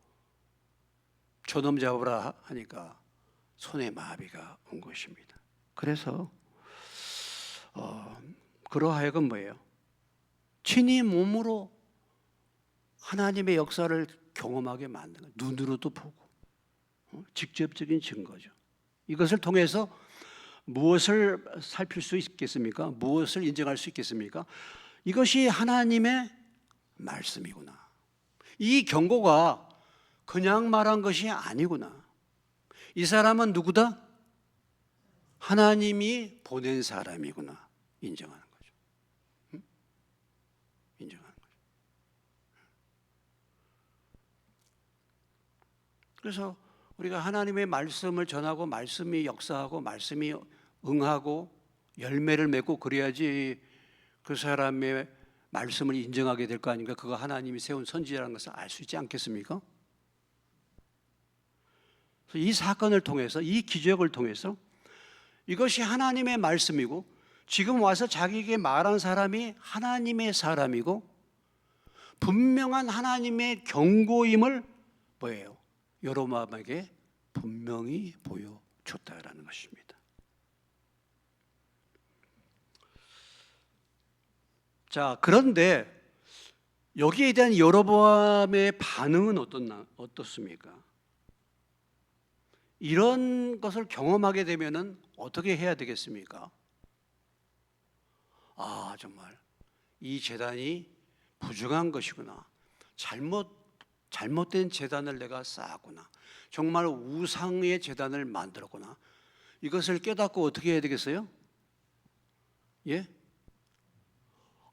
저놈 잡으라 하니까 손에 마비가 온 것입니다. 그래서 그러하여금 뭐예요? 친히 몸으로 하나님의 역사를 경험하게 만든 거예요. 눈으로도 보고 직접적인 증거죠. 이것을 통해서 무엇을 살필 수 있겠습니까? 무엇을 인정할 수 있겠습니까? 이것이 하나님의 말씀이구나. 이 경고가 그냥 말한 것이 아니구나. 이 사람은 누구다? 하나님이 보낸 사람이구나. 인정하는 거죠. 인정하는 거죠. 그래서 우리가 하나님의 말씀을 전하고 말씀이 역사하고 말씀이 응하고 열매를 맺고 그래야지 그 사람의 말씀을 인정하게 될 거 아닙니까? 그거 하나님이 세운 선지자라는 것을 알 수 있지 않겠습니까? 이 사건을 통해서, 이 기적을 통해서 이것이 하나님의 말씀이고 지금 와서 자기에게 말한 사람이 하나님의 사람이고 분명한 하나님의 경고임을 뭐예요? 여로보암에게 분명히 보여줬다라는 것입니다. 자, 그런데 여기에 대한 여로보암의 반응은 어떻습니까? 이런 것을 경험하게 되면은 어떻게 해야 되겠습니까? 아, 정말 이 제단이 부정한 것이구나. 잘못된 제단을 내가 쌓았구나. 정말 우상의 제단을 만들었구나. 이것을 깨닫고 어떻게 해야 되겠어요? 예?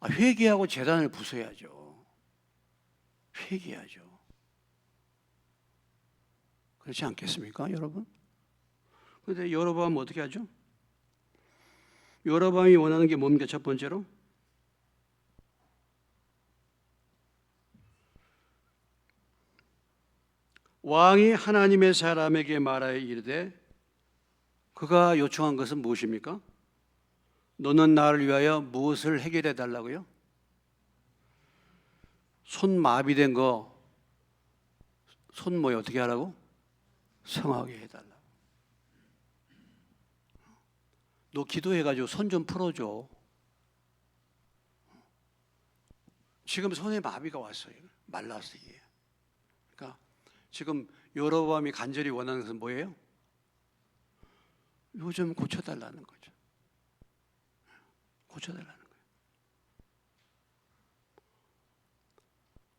회개하고 제단을 부숴야죠. 회개하죠. 그렇지 않겠습니까, 여러분? 그런데 여로보암은 어떻게 하죠? 여로보암이 원하는 게 뭡니까? 첫 번째로 왕이 하나님의 사람에게 말하여 이르되, 그가 요청한 것은 무엇입니까? 너는 나를 위하여 무엇을 해결해 달라고요? 손 마비된 거, 손 뭐에 어떻게 하라고? 성하게 해달라고. 너 기도해가지고 손 좀 풀어줘. 지금 손에 마비가 왔어요. 말랐어요. 그러니까 지금 여로보암이 간절히 원하는 것은 뭐예요? 이거 좀 고쳐달라는 거죠. 고쳐달라는 거예요.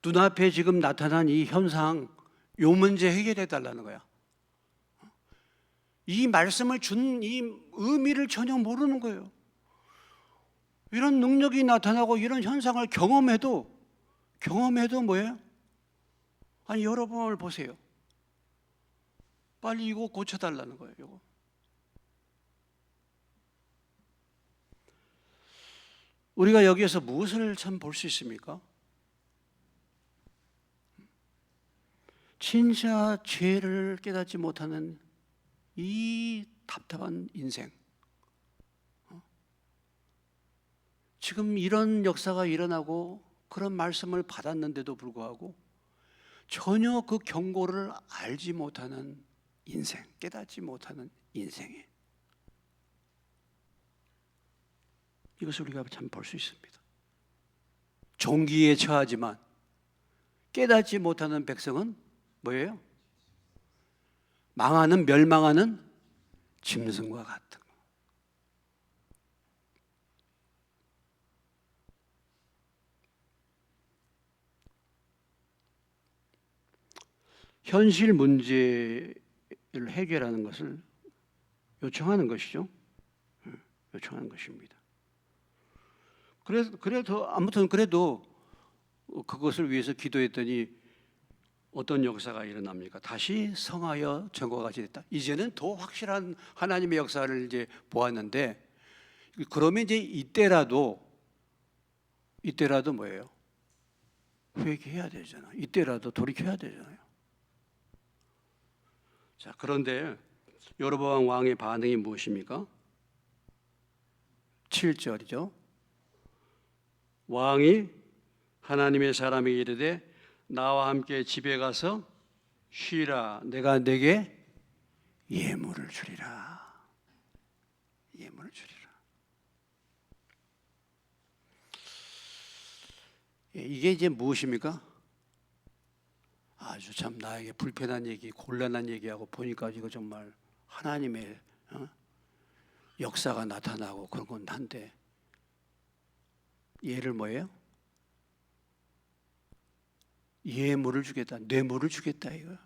눈앞에 지금 나타난 이 현상, 이 문제 해결해 달라는 거야. 이 말씀을 준 이 의미를 전혀 모르는 거예요. 이런 능력이 나타나고 이런 현상을 경험해도 뭐예요? 아니, 여러분을 보세요. 빨리 이거 고쳐달라는 거예요. 이거. 우리가 여기에서 무엇을 참 볼 수 있습니까? 진짜 죄를 깨닫지 못하는 이 답답한 인생. 지금 이런 역사가 일어나고 그런 말씀을 받았는데도 불구하고 전혀 그 경고를 알지 못하는 인생, 깨닫지 못하는 인생에, 이것을 우리가 참 볼 수 있습니다. 종기에 처하지만 깨닫지 못하는 백성은 뭐예요? 망하는, 멸망하는 짐승과 같은 거. 현실 문제를 해결하는 것을 요청하는 것이죠. 요청하는 것입니다. 그래도 그것을 위해서 기도했더니 어떤 역사가 일어납니까? 다시 성하여 전과 같이 됐다. 이제는 더 확실한 하나님의 역사를 이제 보았는데, 그러면 이제 이때라도 뭐예요? 회개해야 되잖아. 이때라도 돌이켜야 되잖아요. 자, 그런데 여로보암 왕의 반응이 무엇입니까? 7절이죠. 왕이 하나님의 사람에게 이르되, 나와 함께 집에 가서 쉬라. 내가 네게 예물을 주리라. 예물을 주리라. 이게 이제 무엇입니까? 아주 참 나에게 불편한 얘기, 곤란한 얘기하고 보니까 이거 정말 하나님의 역사가 나타나고 그런 건 한데, 얘를 뭐예요? 예물을 주겠다, 뇌물을 주겠다, 이거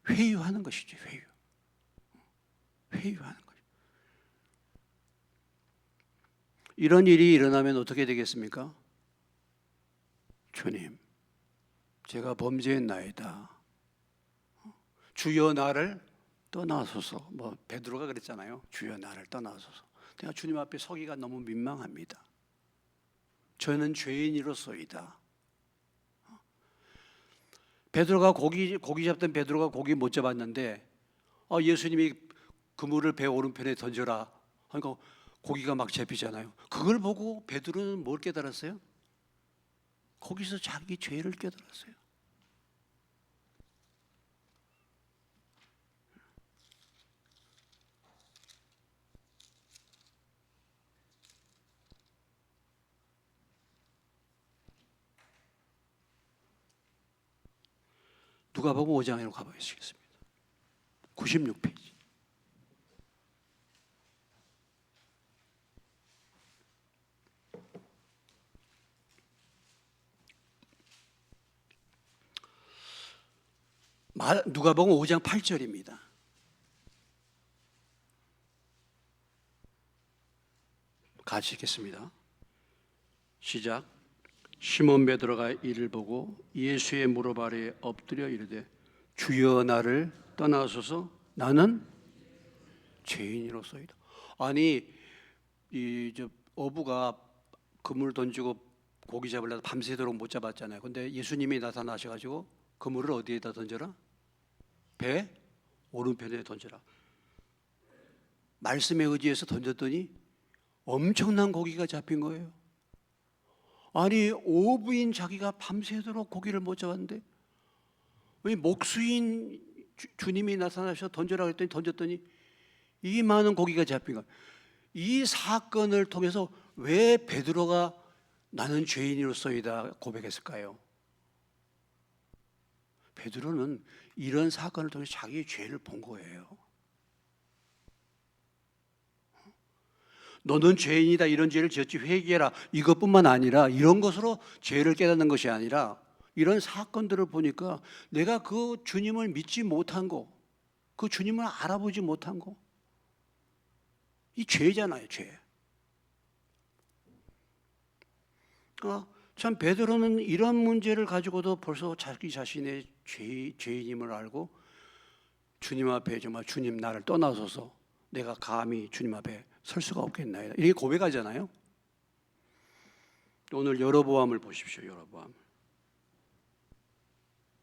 회유하는 것이죠. 회유하는 거죠. 이런 일이 일어나면 어떻게 되겠습니까? 주님, 제가 범죄했나이다. 주여 나를 떠나소서. 뭐 베드로가 그랬잖아요. 주여 나를 떠나소서. 내가 주님 앞에 서기가 너무 민망합니다. 저는 죄인이로소이다. 베드로가 고기 잡던 베드로가 고기 못 잡았는데 예수님이 그물을 배 오른편에 던져라 하니까 고기가 막 잡히잖아요. 그걸 보고 베드로는 뭘 깨달았어요? 거기서 자기 죄를 깨달았어요. 누가복음 5장으로 가보시겠습니다. 96페이지. 누가복음 5장 8절입니다. 같이 읽겠습니다. 시작. 시몬 베드로가 이를 보고 예수의 무릎 아래에 엎드려 이르되 주여 나를 떠나소서 나는 죄인이로소이다. 아니 이 어부가 그물 던지고 고기 잡으려다 밤새도록 못 잡았잖아요. 근데 예수님이 나타나셔가지고 그물을 어디에다 던져라? 배 오른편에 던져라. 말씀에 의지해서 던졌더니 엄청난 고기가 잡힌 거예요. 아니 어부인 자기가 밤새도록 고기를 못 잡았는데 왜 목수인 주님이 나타나셔 던져라 그랬더니 던졌더니 이 많은 고기가 잡힌 거예요. 이 사건을 통해서 왜 베드로가 나는 죄인으로서이다 고백했을까요? 베드로는 이런 사건을 통해 자기의 죄를 본 거예요. 너는 죄인이다, 이런 죄를 지었지 회개해라, 이것뿐만 아니라 이런 것으로 죄를 깨닫는 것이 아니라 이런 사건들을 보니까 내가 그 주님을 믿지 못한 거, 그 주님을 알아보지 못한 거, 이 죄잖아요, 죄. 참 베드로는 이런 문제를 가지고도 벌써 자기 자신의 죄인임을 알고 주님 앞에 정말 주님 나를 떠나소서 내가 감히 주님 앞에 설 수가 없겠나이다 이렇게 고백하잖아요. 오늘 여로보암을 보십시오. 여로보암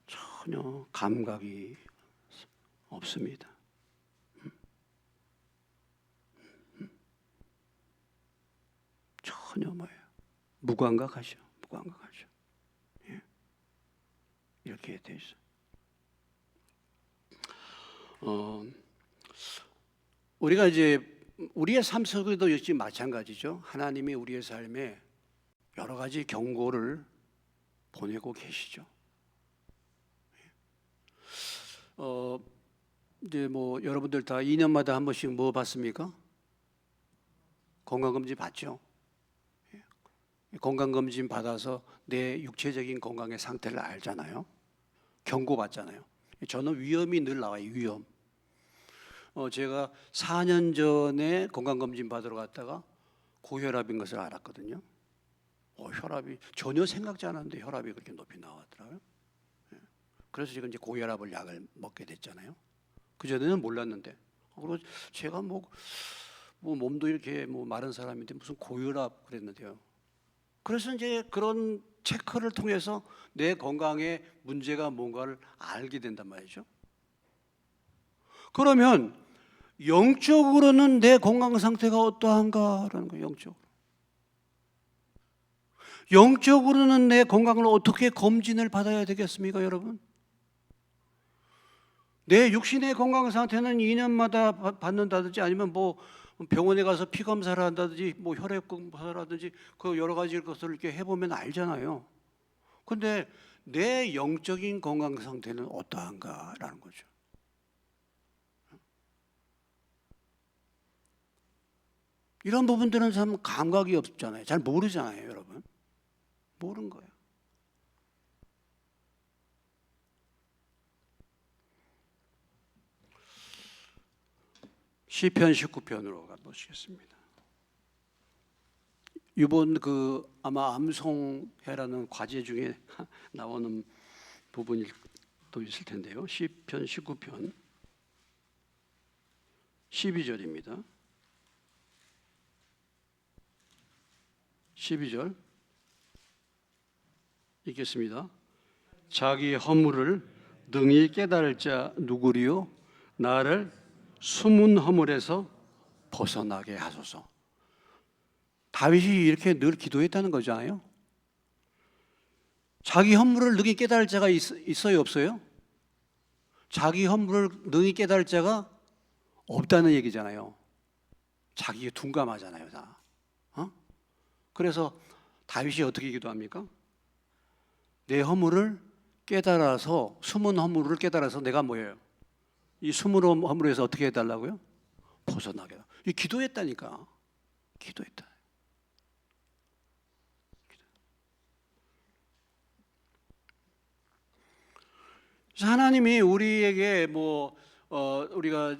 전혀 감각이 없습니다. 전혀 뭐예요? 무감각하죠. 무감각하죠. 예. 이렇게 돼 있어요. 우리가 이제 우리의 삶 속에도 역시 마찬가지죠. 하나님이 우리의 삶에 여러 가지 경고를 보내고 계시죠. 이제 뭐 여러분들 다 2년마다 한 번씩 뭐 받습니까? 건강검진 받죠. 건강검진 받아서 내 육체적인 건강의 상태를 알잖아요. 경고 받잖아요. 저는 위험이 늘 나와요. 위험. 제가 4년 전에 건강검진 받으러 갔다가 고혈압인 것을 알았거든요. 혈압이 전혀 생각지 않았는데 혈압이 그렇게 높이 나왔더라고요. 그래서 지금 이제 고혈압을 약을 먹게 됐잖아요. 그 전에는 몰랐는데, 그리고 제가 뭐 몸도 이렇게 뭐 마른 사람인데 무슨 고혈압 그랬는데요. 그래서 이제 그런 체크를 통해서 내 건강에 문제가 뭔가를 알게 된단 말이죠. 그러면 영적으로는 내 건강 상태가 어떠한가라는 거예요. 영적으로는 내 건강을 어떻게 검진을 받아야 되겠습니까, 여러분? 내 육신의 건강 상태는 2년마다 받는다든지 아니면 뭐 병원에 가서 피 검사를 한다든지 뭐 혈액 검사를 하든지 그 여러 가지 것을 이렇게 해보면 알잖아요. 근데 내 영적인 건강 상태는 어떠한가라는 거죠. 이런 부분들은 참 감각이 없잖아요. 잘 모르잖아요, 여러분. 모르는 거예요. 시편 19편으로 가보시겠습니다. 이번 아마 암송해라는 과제 중에 나오는 부분이 또 있을 텐데요. 시편 19편 12절입니다. 12절 읽겠습니다. 자기 허물을 능히 깨달을 자 누구리요? 나를 숨은 허물에서 벗어나게 하소서. 다윗이 이렇게 늘 기도했다는 거잖아요. 자기 허물을 능히 깨달을 자가 있어요, 없어요? 자기 허물을 능히 깨달을 자가 없다는 얘기잖아요. 자기에 둔감하잖아요, 다. 그래서 다윗이 어떻게 기도합니까? 내 허물을 깨달아서, 숨은 허물을 깨달아서 내가 뭐예요? 이 숨은 허물에서 어떻게 해달라고요? 벗어나게. 이 기도했다니까. 기도했다. 하나님이 우리에게 우리가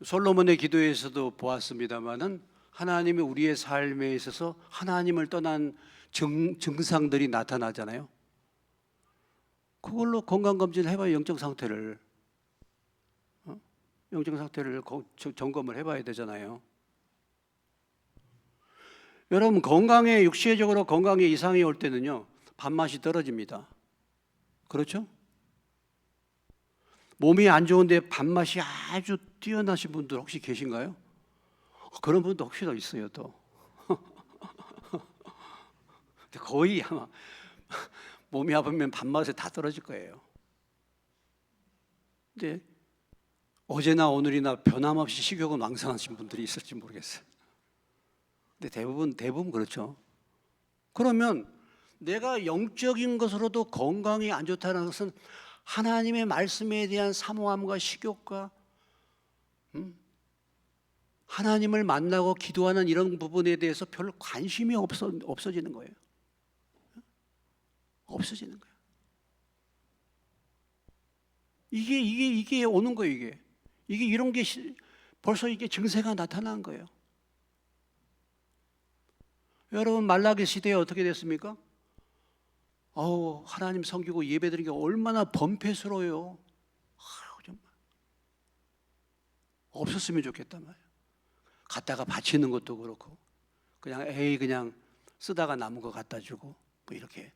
솔로몬의 기도에서도 보았습니다만은 하나님이 우리의 삶에 있어서 하나님을 떠난 증상들이 나타나잖아요. 그걸로 건강검진을 해봐야 영적 상태를 점검을 해봐야 되잖아요. 여러분 육체적으로 건강에 이상이 올 때는요, 밥맛이 떨어집니다. 그렇죠? 몸이 안 좋은데 밥맛이 아주 뛰어나신 분들 혹시 계신가요? 그런 분도 혹시 더 있어요, 또. 거의 아마 몸이 아프면 밥맛에 다 떨어질 거예요. 근데 어제나 오늘이나 변함없이 식욕은 왕성하신 분들이 있을지 모르겠어요. 근데 대부분 그렇죠. 그러면 내가 영적인 것으로도 건강이 안 좋다는 것은 하나님의 말씀에 대한 사모함과 식욕과 하나님을 만나고 기도하는 이런 부분에 대해서 별로 관심이 없어지는 거예요. 없어지는 거예요. 이게 오는 거예요. 이게 이런 게 벌써 이게 증세가 나타난 거예요. 여러분 말라기 시대에 어떻게 됐습니까? 하나님 섬기고 예배드리는 게 얼마나 범패스러워요. 정말 없었으면 좋겠단 말이에요. 갖다가 바치는 것도 그렇고 그냥 쓰다가 남은 거 갖다 주고 이렇게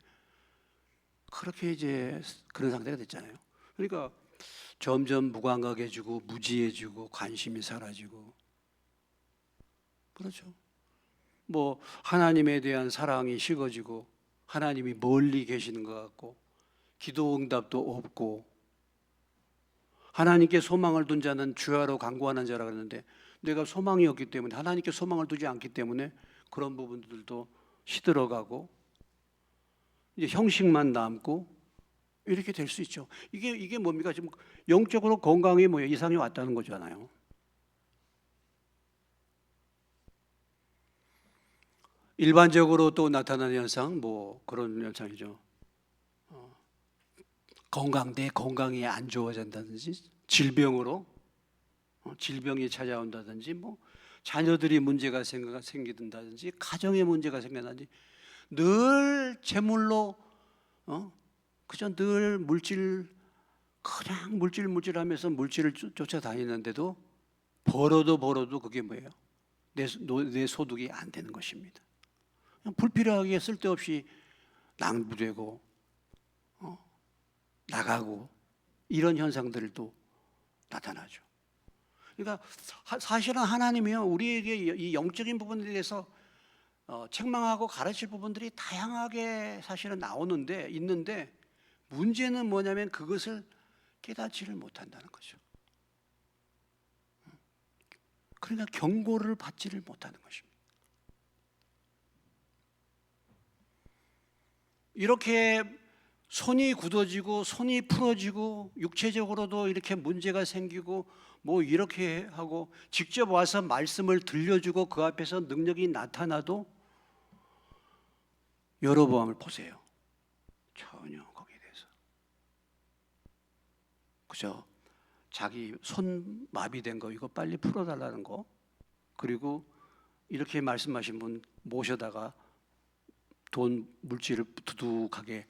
그렇게 이제 그런 상태가 됐잖아요. 그러니까 점점 무감각해지고 무지해지고 관심이 사라지고 그렇죠. 하나님에 대한 사랑이 식어지고 하나님이 멀리 계시는 것 같고 기도 응답도 없고 하나님께 소망을 둔 자는 주야로 간구하는 자라 그랬는데 내가 소망이 없기 때문에 하나님께 소망을 두지 않기 때문에 그런 부분들도 시들어가고 이제 형식만 남고 이렇게 될 수 있죠. 이게 뭡니까? 지금 영적으로 건강에 이상이 왔다는 거잖아요. 일반적으로 또 나타나는 현상 그런 현상이죠. 내 건강이 안 좋아진다든지 질병이 찾아온다든지 자녀들이 문제가 생기든다든지 가정에 문제가 생겨나든지 늘 재물로 그저 늘 물질하면서 물질을 쫓아다니는데도 벌어도 그게 뭐예요? 내 소득이 안 되는 것입니다. 그냥 불필요하게 쓸데없이 낭비되고 나가고 이런 현상들도 나타나죠. 그러니까 사실은 하나님이요 우리에게 이 영적인 부분에 대해서 책망하고 가르칠 부분들이 다양하게 사실은 있는데 문제는 뭐냐면 그것을 깨닫지를 못한다는 거죠. 그러니까 경고를 받지를 못하는 것입니다. 이렇게 손이 굳어지고 손이 풀어지고 육체적으로도 이렇게 문제가 생기고 이렇게 하고 직접 와서 말씀을 들려주고 그 앞에서 능력이 나타나도 여로보암을 보세요. 전혀 거기에 대해서 그죠? 자기 손 마비된 거 이거 빨리 풀어달라는 거 그리고 이렇게 말씀하신 분 모셔다가 물질을 두둑하게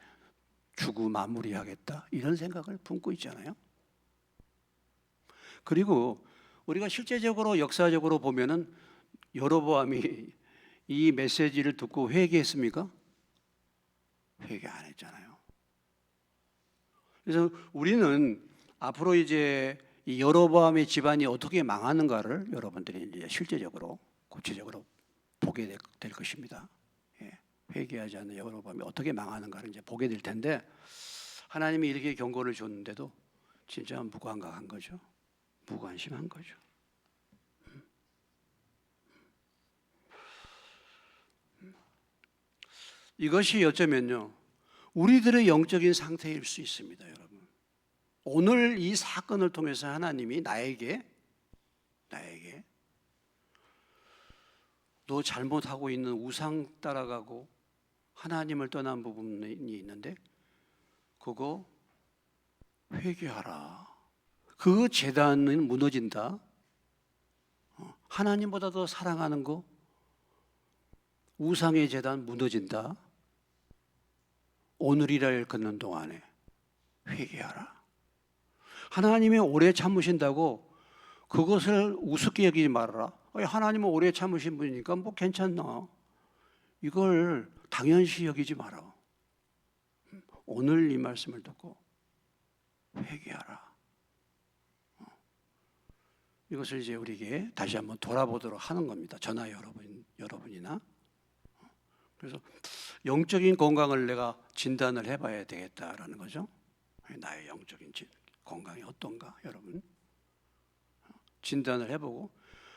주고 마무리하겠다 이런 생각을 품고 있잖아요. 그리고 우리가 실제적으로 역사적으로 보면은 여로보암이 이 메시지를 듣고 회개했습니까? 회개 안 했잖아요. 그래서 우리는 앞으로 이제 이 여로보암의 집안이 어떻게 망하는가를 여러분들이 이제 실제적으로 구체적으로 보게 될 것입니다. 예, 회개하지 않는 여로보암이 어떻게 망하는가를 이제 보게 될 텐데, 하나님이 이렇게 경고를 줬는데도 진짜 무감각한 거죠. 무관심한 거죠. 이것이 어쩌면요, 우리들의 영적인 상태일 수 있습니다, 여러분. 오늘 이 사건을 통해서 하나님이 나에게 너 잘못하고 있는 우상 따라가고 하나님을 떠난 부분이 있는데 그거 회개하라. 그 제단은 무너진다. 하나님보다 더 사랑하는 거, 우상의 제단 무너진다. 오늘이라를 걷는 동안에 회개하라. 하나님이 오래 참으신다고 그것을 우습게 여기지 말아라. 하나님은 오래 참으신 분이니까 뭐 괜찮나. 이걸 당연시 여기지 마라. 오늘 이 말씀을 듣고 회개하라. 이것을 이제 우리에게 다시 한번 돌아보도록 하는 겁니다. 저나 여러분이나. 그래서 영적인 건강을 내가 진단을 해봐야 되겠다라는 거죠. 나의 영적인 건강이 어떤가, 여러분. 진단을 해보고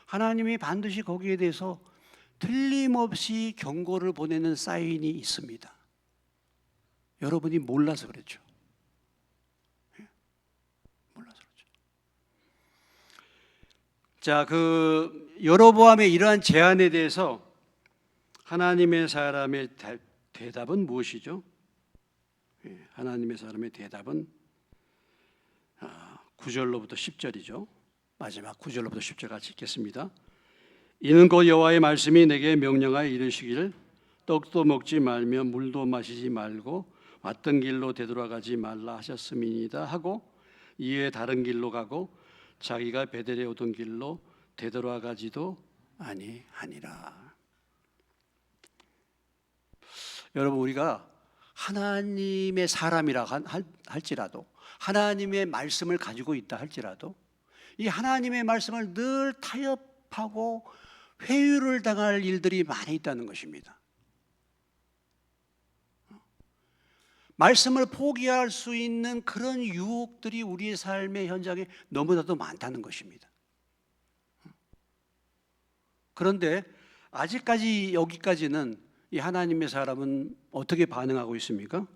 하나님이 반드시 거기에 대해서 틀림없이 경고를 보내는 사인이 있습니다. 여러분이 몰라서 그렇죠. 몰라서 그렇죠. 자, 그 여로보암의 이러한 제안에 대해서 하나님의 사람의 대답은 무엇이죠? 하나님의 사람의 대답은 9절로부터 10절이죠. 마지막 9절로부터 10절 같이 읽겠습니다. 이는 곧 여호와의 말씀이 내게 명령하여 이르시기를 떡도 먹지 말며 물도 마시지 말고 왔던 길로 되돌아가지 말라 하셨음이니이다 하고 이에 다른 길로 가고 자기가 베델에 오던 길로 되돌아가지도 아니하니라. 여러분, 우리가 하나님의 사람이라 할지라도, 하나님의 말씀을 가지고 있다 할지라도 이 하나님의 말씀을 늘 타협하고 회유를 당할 일들이 많이 있다는 것입니다. 말씀을 포기할 수 있는 그런 유혹들이 우리의 삶의 현장에 너무나도 많다는 것입니다. 그런데 아직까지 여기까지는 이 하나님의 사람은 어떻게 반응하고 있습니까?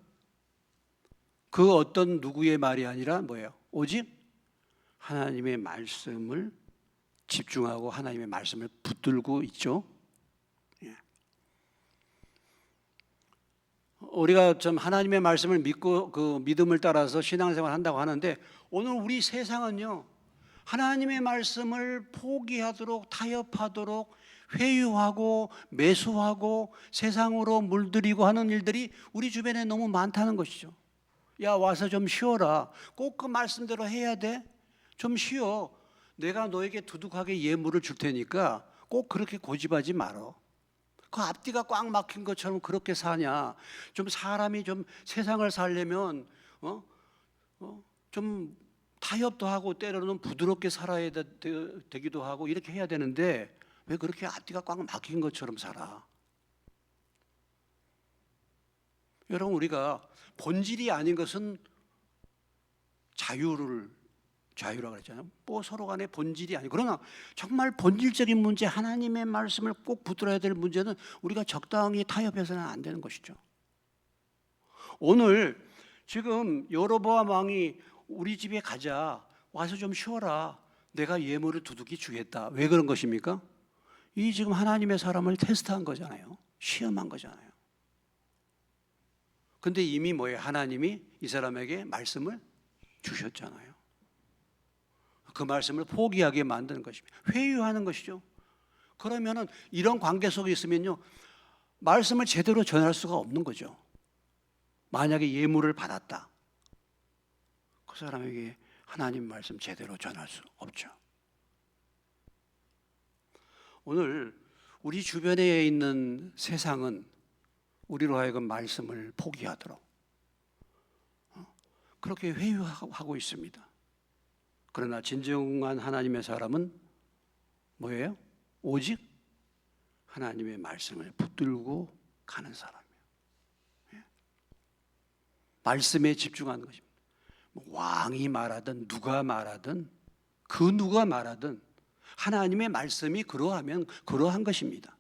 그 어떤 누구의 말이 아니라 뭐예요? 오직 하나님의 말씀을 집중하고 하나님의 말씀을 붙들고 있죠. 우리가 좀 하나님의 말씀을 믿고 그 믿음을 따라서 신앙생활을 한다고 하는데, 오늘 우리 세상은요, 하나님의 말씀을 포기하도록 타협하도록 회유하고 매수하고 세상으로 물들이고 하는 일들이 우리 주변에 너무 많다는 것이죠. 야, 와서 좀 쉬어라. 꼭 그 말씀대로 해야 돼? 좀 쉬어. 내가 너에게 두둑하게 예물을 줄 테니까 꼭 그렇게 고집하지 말어. 그 앞뒤가 꽉 막힌 것처럼 그렇게 사냐. 좀 사람이 좀 세상을 살려면 좀 타협도 하고 때로는 부드럽게 살아야 되기도 하고 이렇게 해야 되는데 왜 그렇게 앞뒤가 꽉 막힌 것처럼 살아? 여러분, 우리가 본질이 아닌 것은 자유라고 그랬잖아요. 뭐 서로 간에 본질이 아니고, 그러나 정말 본질적인 문제, 하나님의 말씀을 꼭 붙들어야 될 문제는 우리가 적당히 타협해서는 안 되는 것이죠. 오늘 지금 여로보암 왕이 우리 집에 가자, 와서 좀 쉬어라, 내가 예물을 두둑이 주겠다. 왜 그런 것입니까? 이 지금 하나님의 사람을 테스트한 거잖아요. 시험한 거잖아요. 근데 이미 뭐예요? 하나님이 이 사람에게 말씀을 주셨잖아요. 그 말씀을 포기하게 만드는 것입니다. 회유하는 것이죠. 그러면은 이런 관계 속에 있으면요, 말씀을 제대로 전할 수가 없는 거죠. 만약에 예물을 받았다, 그 사람에게 하나님 말씀 제대로 전할 수 없죠. 오늘 우리 주변에 있는 세상은 우리로 하여금 말씀을 포기하도록 그렇게 회유하고 있습니다. 그러나 진정한 하나님의 사람은 뭐예요? 오직 하나님의 말씀을 붙들고 가는 사람이에요. 예. 말씀에 집중하는 것입니다. 왕이 말하든 누가 말하든 그 누가 말하든 하나님의 말씀이 그러하면 그러한 것입니다.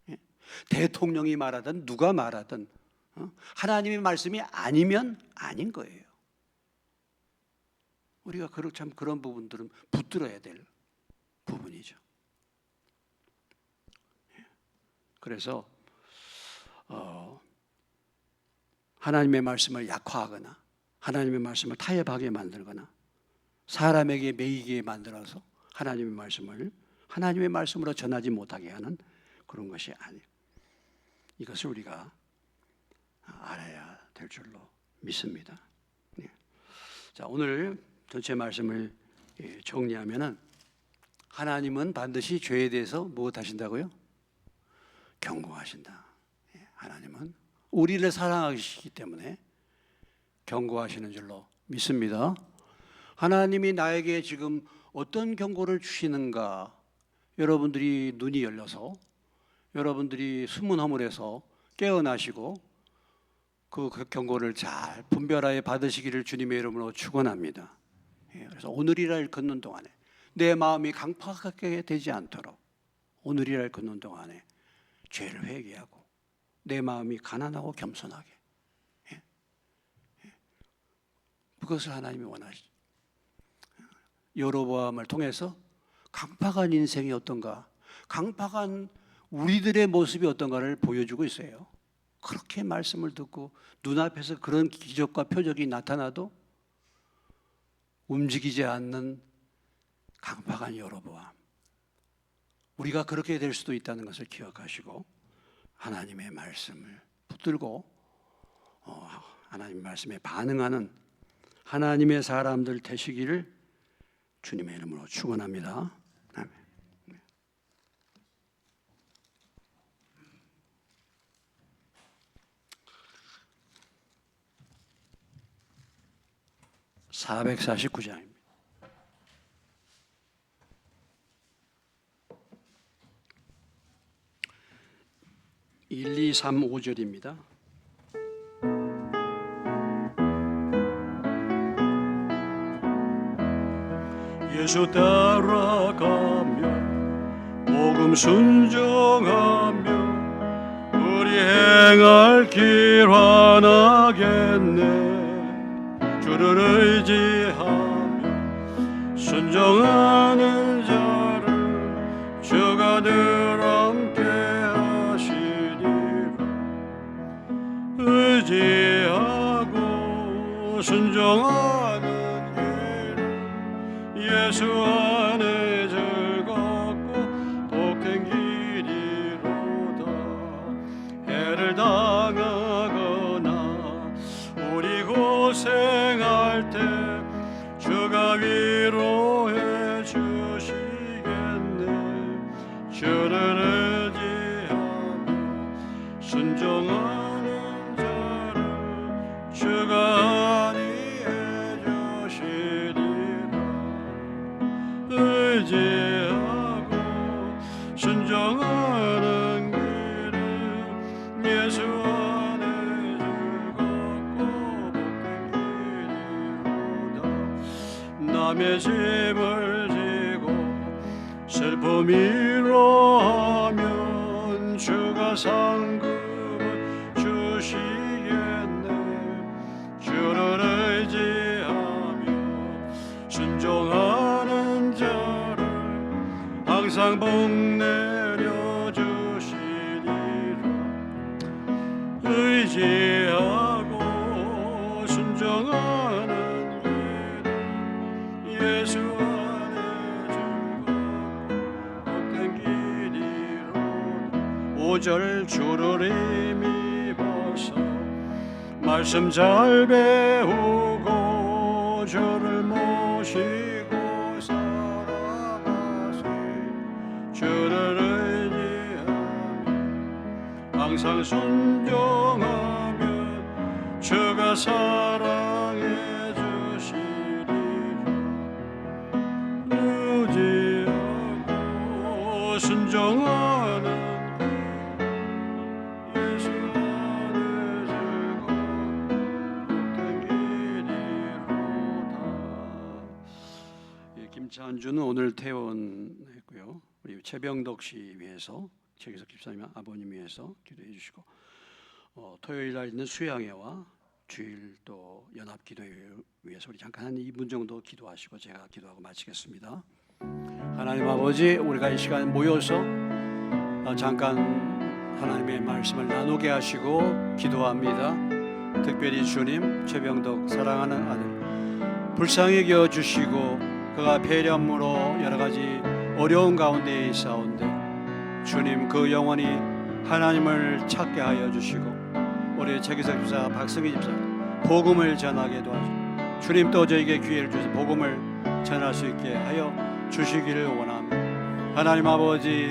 예. 대통령이 말하든 누가 말하든 하나님의 말씀이 아니면 아닌 거예요. 우리가 참 그런 부분들은 붙들어야 될 부분이죠. 그래서 하나님의 말씀을 약화하거나 하나님의 말씀을 타협하게 만들거나 사람에게 매이게 만들어서 하나님의 말씀을 하나님의 말씀으로 전하지 못하게 하는 그런 것이 아니에요. 이것을 우리가 알아야 될 줄로 믿습니다. 자, 오늘 전체 말씀을 정리하면은 하나님은 반드시 죄에 대해서 무엇하신다고요? 경고하신다. 하나님은 우리를 사랑하시기 때문에 경고하시는 줄로 믿습니다. 하나님이 나에게 지금 어떤 경고를 주시는가, 여러분들이 눈이 열려서 여러분들이 스문허물에서 깨어나시고 그 경고를 잘 분별하여 받으시기를 주님의 이름으로 축원합니다. 그래서 오늘이라를 걷는 동안에 내 마음이 강팍하게 되지 않도록 오늘이라를 걷는 동안에 죄를 회개하고 내 마음이 가난하고 겸손하게, 그것을 하나님이 원하시죠. 여로보암을 통해서 강팍한 인생이 어떤가, 강팍한 우리들의 모습이 어떤가를 보여주고 있어요. 그렇게 말씀을 듣고 눈앞에서 그런 기적과 표적이 나타나도 움직이지 않는 강팍한 여로보암, 우리가 그렇게 될 수도 있다는 것을 기억하시고 하나님의 말씀을 붙들고 하나님의 말씀에 반응하는 하나님의 사람들 되시기를 주님의 이름으로 축원합니다. 아멘. 449장입니다. (1, 2, 3, 5절입니다) 예수 따라가며 복음 순종하며 우리 행할 길 환하겠네. 주를 의지하며 순종하는 자를 주가 늘 함께 하시리라. 의지하고 순종하는 예수 안에 즐겁고 복된 길이로다. 해를 당하거나 우리 고생할 때 주가 위로해 주시겠네. 주를 의지하며 순종하는 자를 주가 안위해 주시리라. 의지하고 순종하는 길은 예수 안에 즐겁고 복된 길이로다. 남의 짐을 지고 슬픔 위로하면 주가 상급을 주시겠네. 주를 의지하며 순종하는 자를 항상 복 내려주시리라. 의지하고 순종하는 길은 예수 안에 즐겁고 복된 길이로다. 5절 주를 힘입어서 말씀 잘 배우고 주를 모시고 살아가세. 주를 의지하며 항상 순종하며 주가 사랑해 주시리라. 잔주는 오늘 퇴원했고요. 우리 최병덕 씨 위해서 최기석 집사님 아버님 위해서 기도해 주시고 토요일 날 있는 수양회와 주일 또 연합 기도회 위해서 우리 잠깐 한 2분 정도 기도하시고 제가 기도하고 마치겠습니다. 하나님 아버지, 우리가 이 시간 모여서 잠깐 하나님의 말씀을 나누게 하시고 기도합니다. 특별히 주님, 최병덕 사랑하는 아들 불쌍히 여겨 주시고 그가 폐렴으로 여러 가지 어려운 가운데 있사온데 주님 그 영혼이 하나님을 찾게 하여 주시고 우리 최기석 집사, 박승희 집사 복음을 전하게 도와주시고 주님 또 저에게 기회를 주셔서 복음을 전할 수 있게 하여 주시기를 원합니다. 하나님 아버지,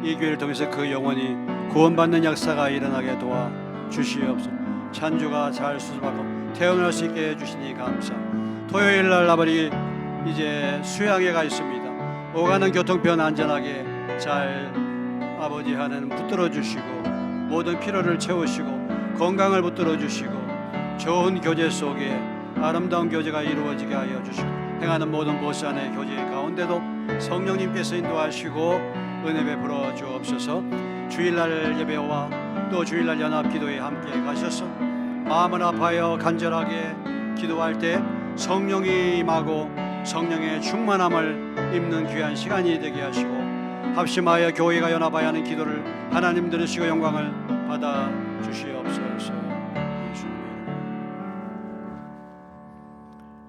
이 기회를 통해서 그 영혼이 구원받는 역사가 일어나게 도와주시옵소서. 찬주가 잘 수습하고 태어날 수 있게 해주시니 감사합니다. 토요일 날 아버지 이제 수양회가 있습니다. 오가는 교통편 안전하게 잘 아버지 하나님 붙들어 주시고 모든 필요를 채우시고 건강을 붙들어 주시고 좋은 교제 속에 아름다운 교제가 이루어지게 하여 주시고 행하는 모든 보살의 교제 가운데도 성령님께서 인도하시고 은혜 베풀어 주옵소서. 주일날 예배와 또 주일날 연합기도에 함께 가셔서 마음을 아파하여 간절하게 기도할 때 성령이 임하고 성령의 충만함을 입는 귀한 시간이 되게 하시고 합심하여 교회가 연합하여 하는 기도를 하나님 들으시고 영광을 받아 주시옵소서. 예수님의 이름으로.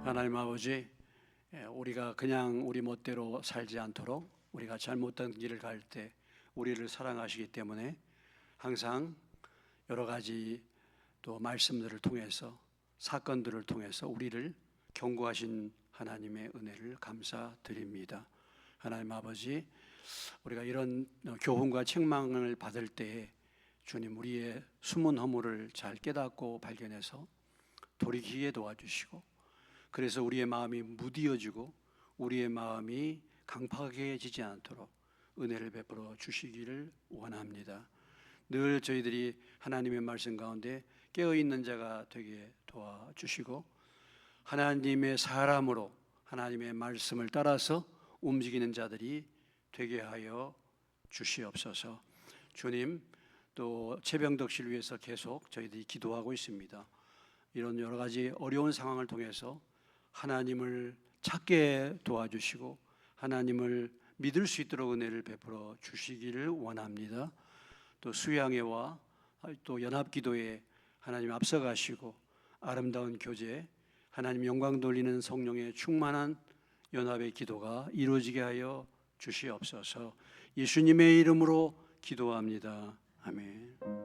하나님 아버지, 우리가 그냥 우리 멋대로 살지 않도록 우리가 잘못된 길을 갈 때 우리를 사랑하시기 때문에 항상 여러 가지 또 말씀들을 통해서 사건들을 통해서 우리를 경고하신 하나님의 은혜를 감사드립니다. 하나님 아버지, 우리가 이런 교훈과 책망을 받을 때 주님 우리의 숨은 허물을 잘 깨닫고 발견해서 돌이키게 도와주시고 그래서 우리의 마음이 무디어지고 우리의 마음이 강팍해지지 않도록 은혜를 베풀어 주시기를 원합니다. 늘 저희들이 하나님의 말씀 가운데 깨어있는 자가 되게 도와주시고 하나님의 사람으로 하나님의 말씀을 따라서 움직이는 자들이 되게 하여 주시옵소서. 주님, 또 최병덕 씨를 위해서 계속 저희들이 기도하고 있습니다. 이런 여러 가지 어려운 상황을 통해서 하나님을 찾게 도와주시고 하나님을 믿을 수 있도록 은혜를 베풀어 주시기를 원합니다. 또 수양회와 또 연합기도에 하나님 앞서가시고 아름다운 교제, 하나님 영광 돌리는 성령의 충만한 연합의 기도가 이루어지게 하여 주시옵소서. 예수님의 이름으로 기도합니다. 아멘.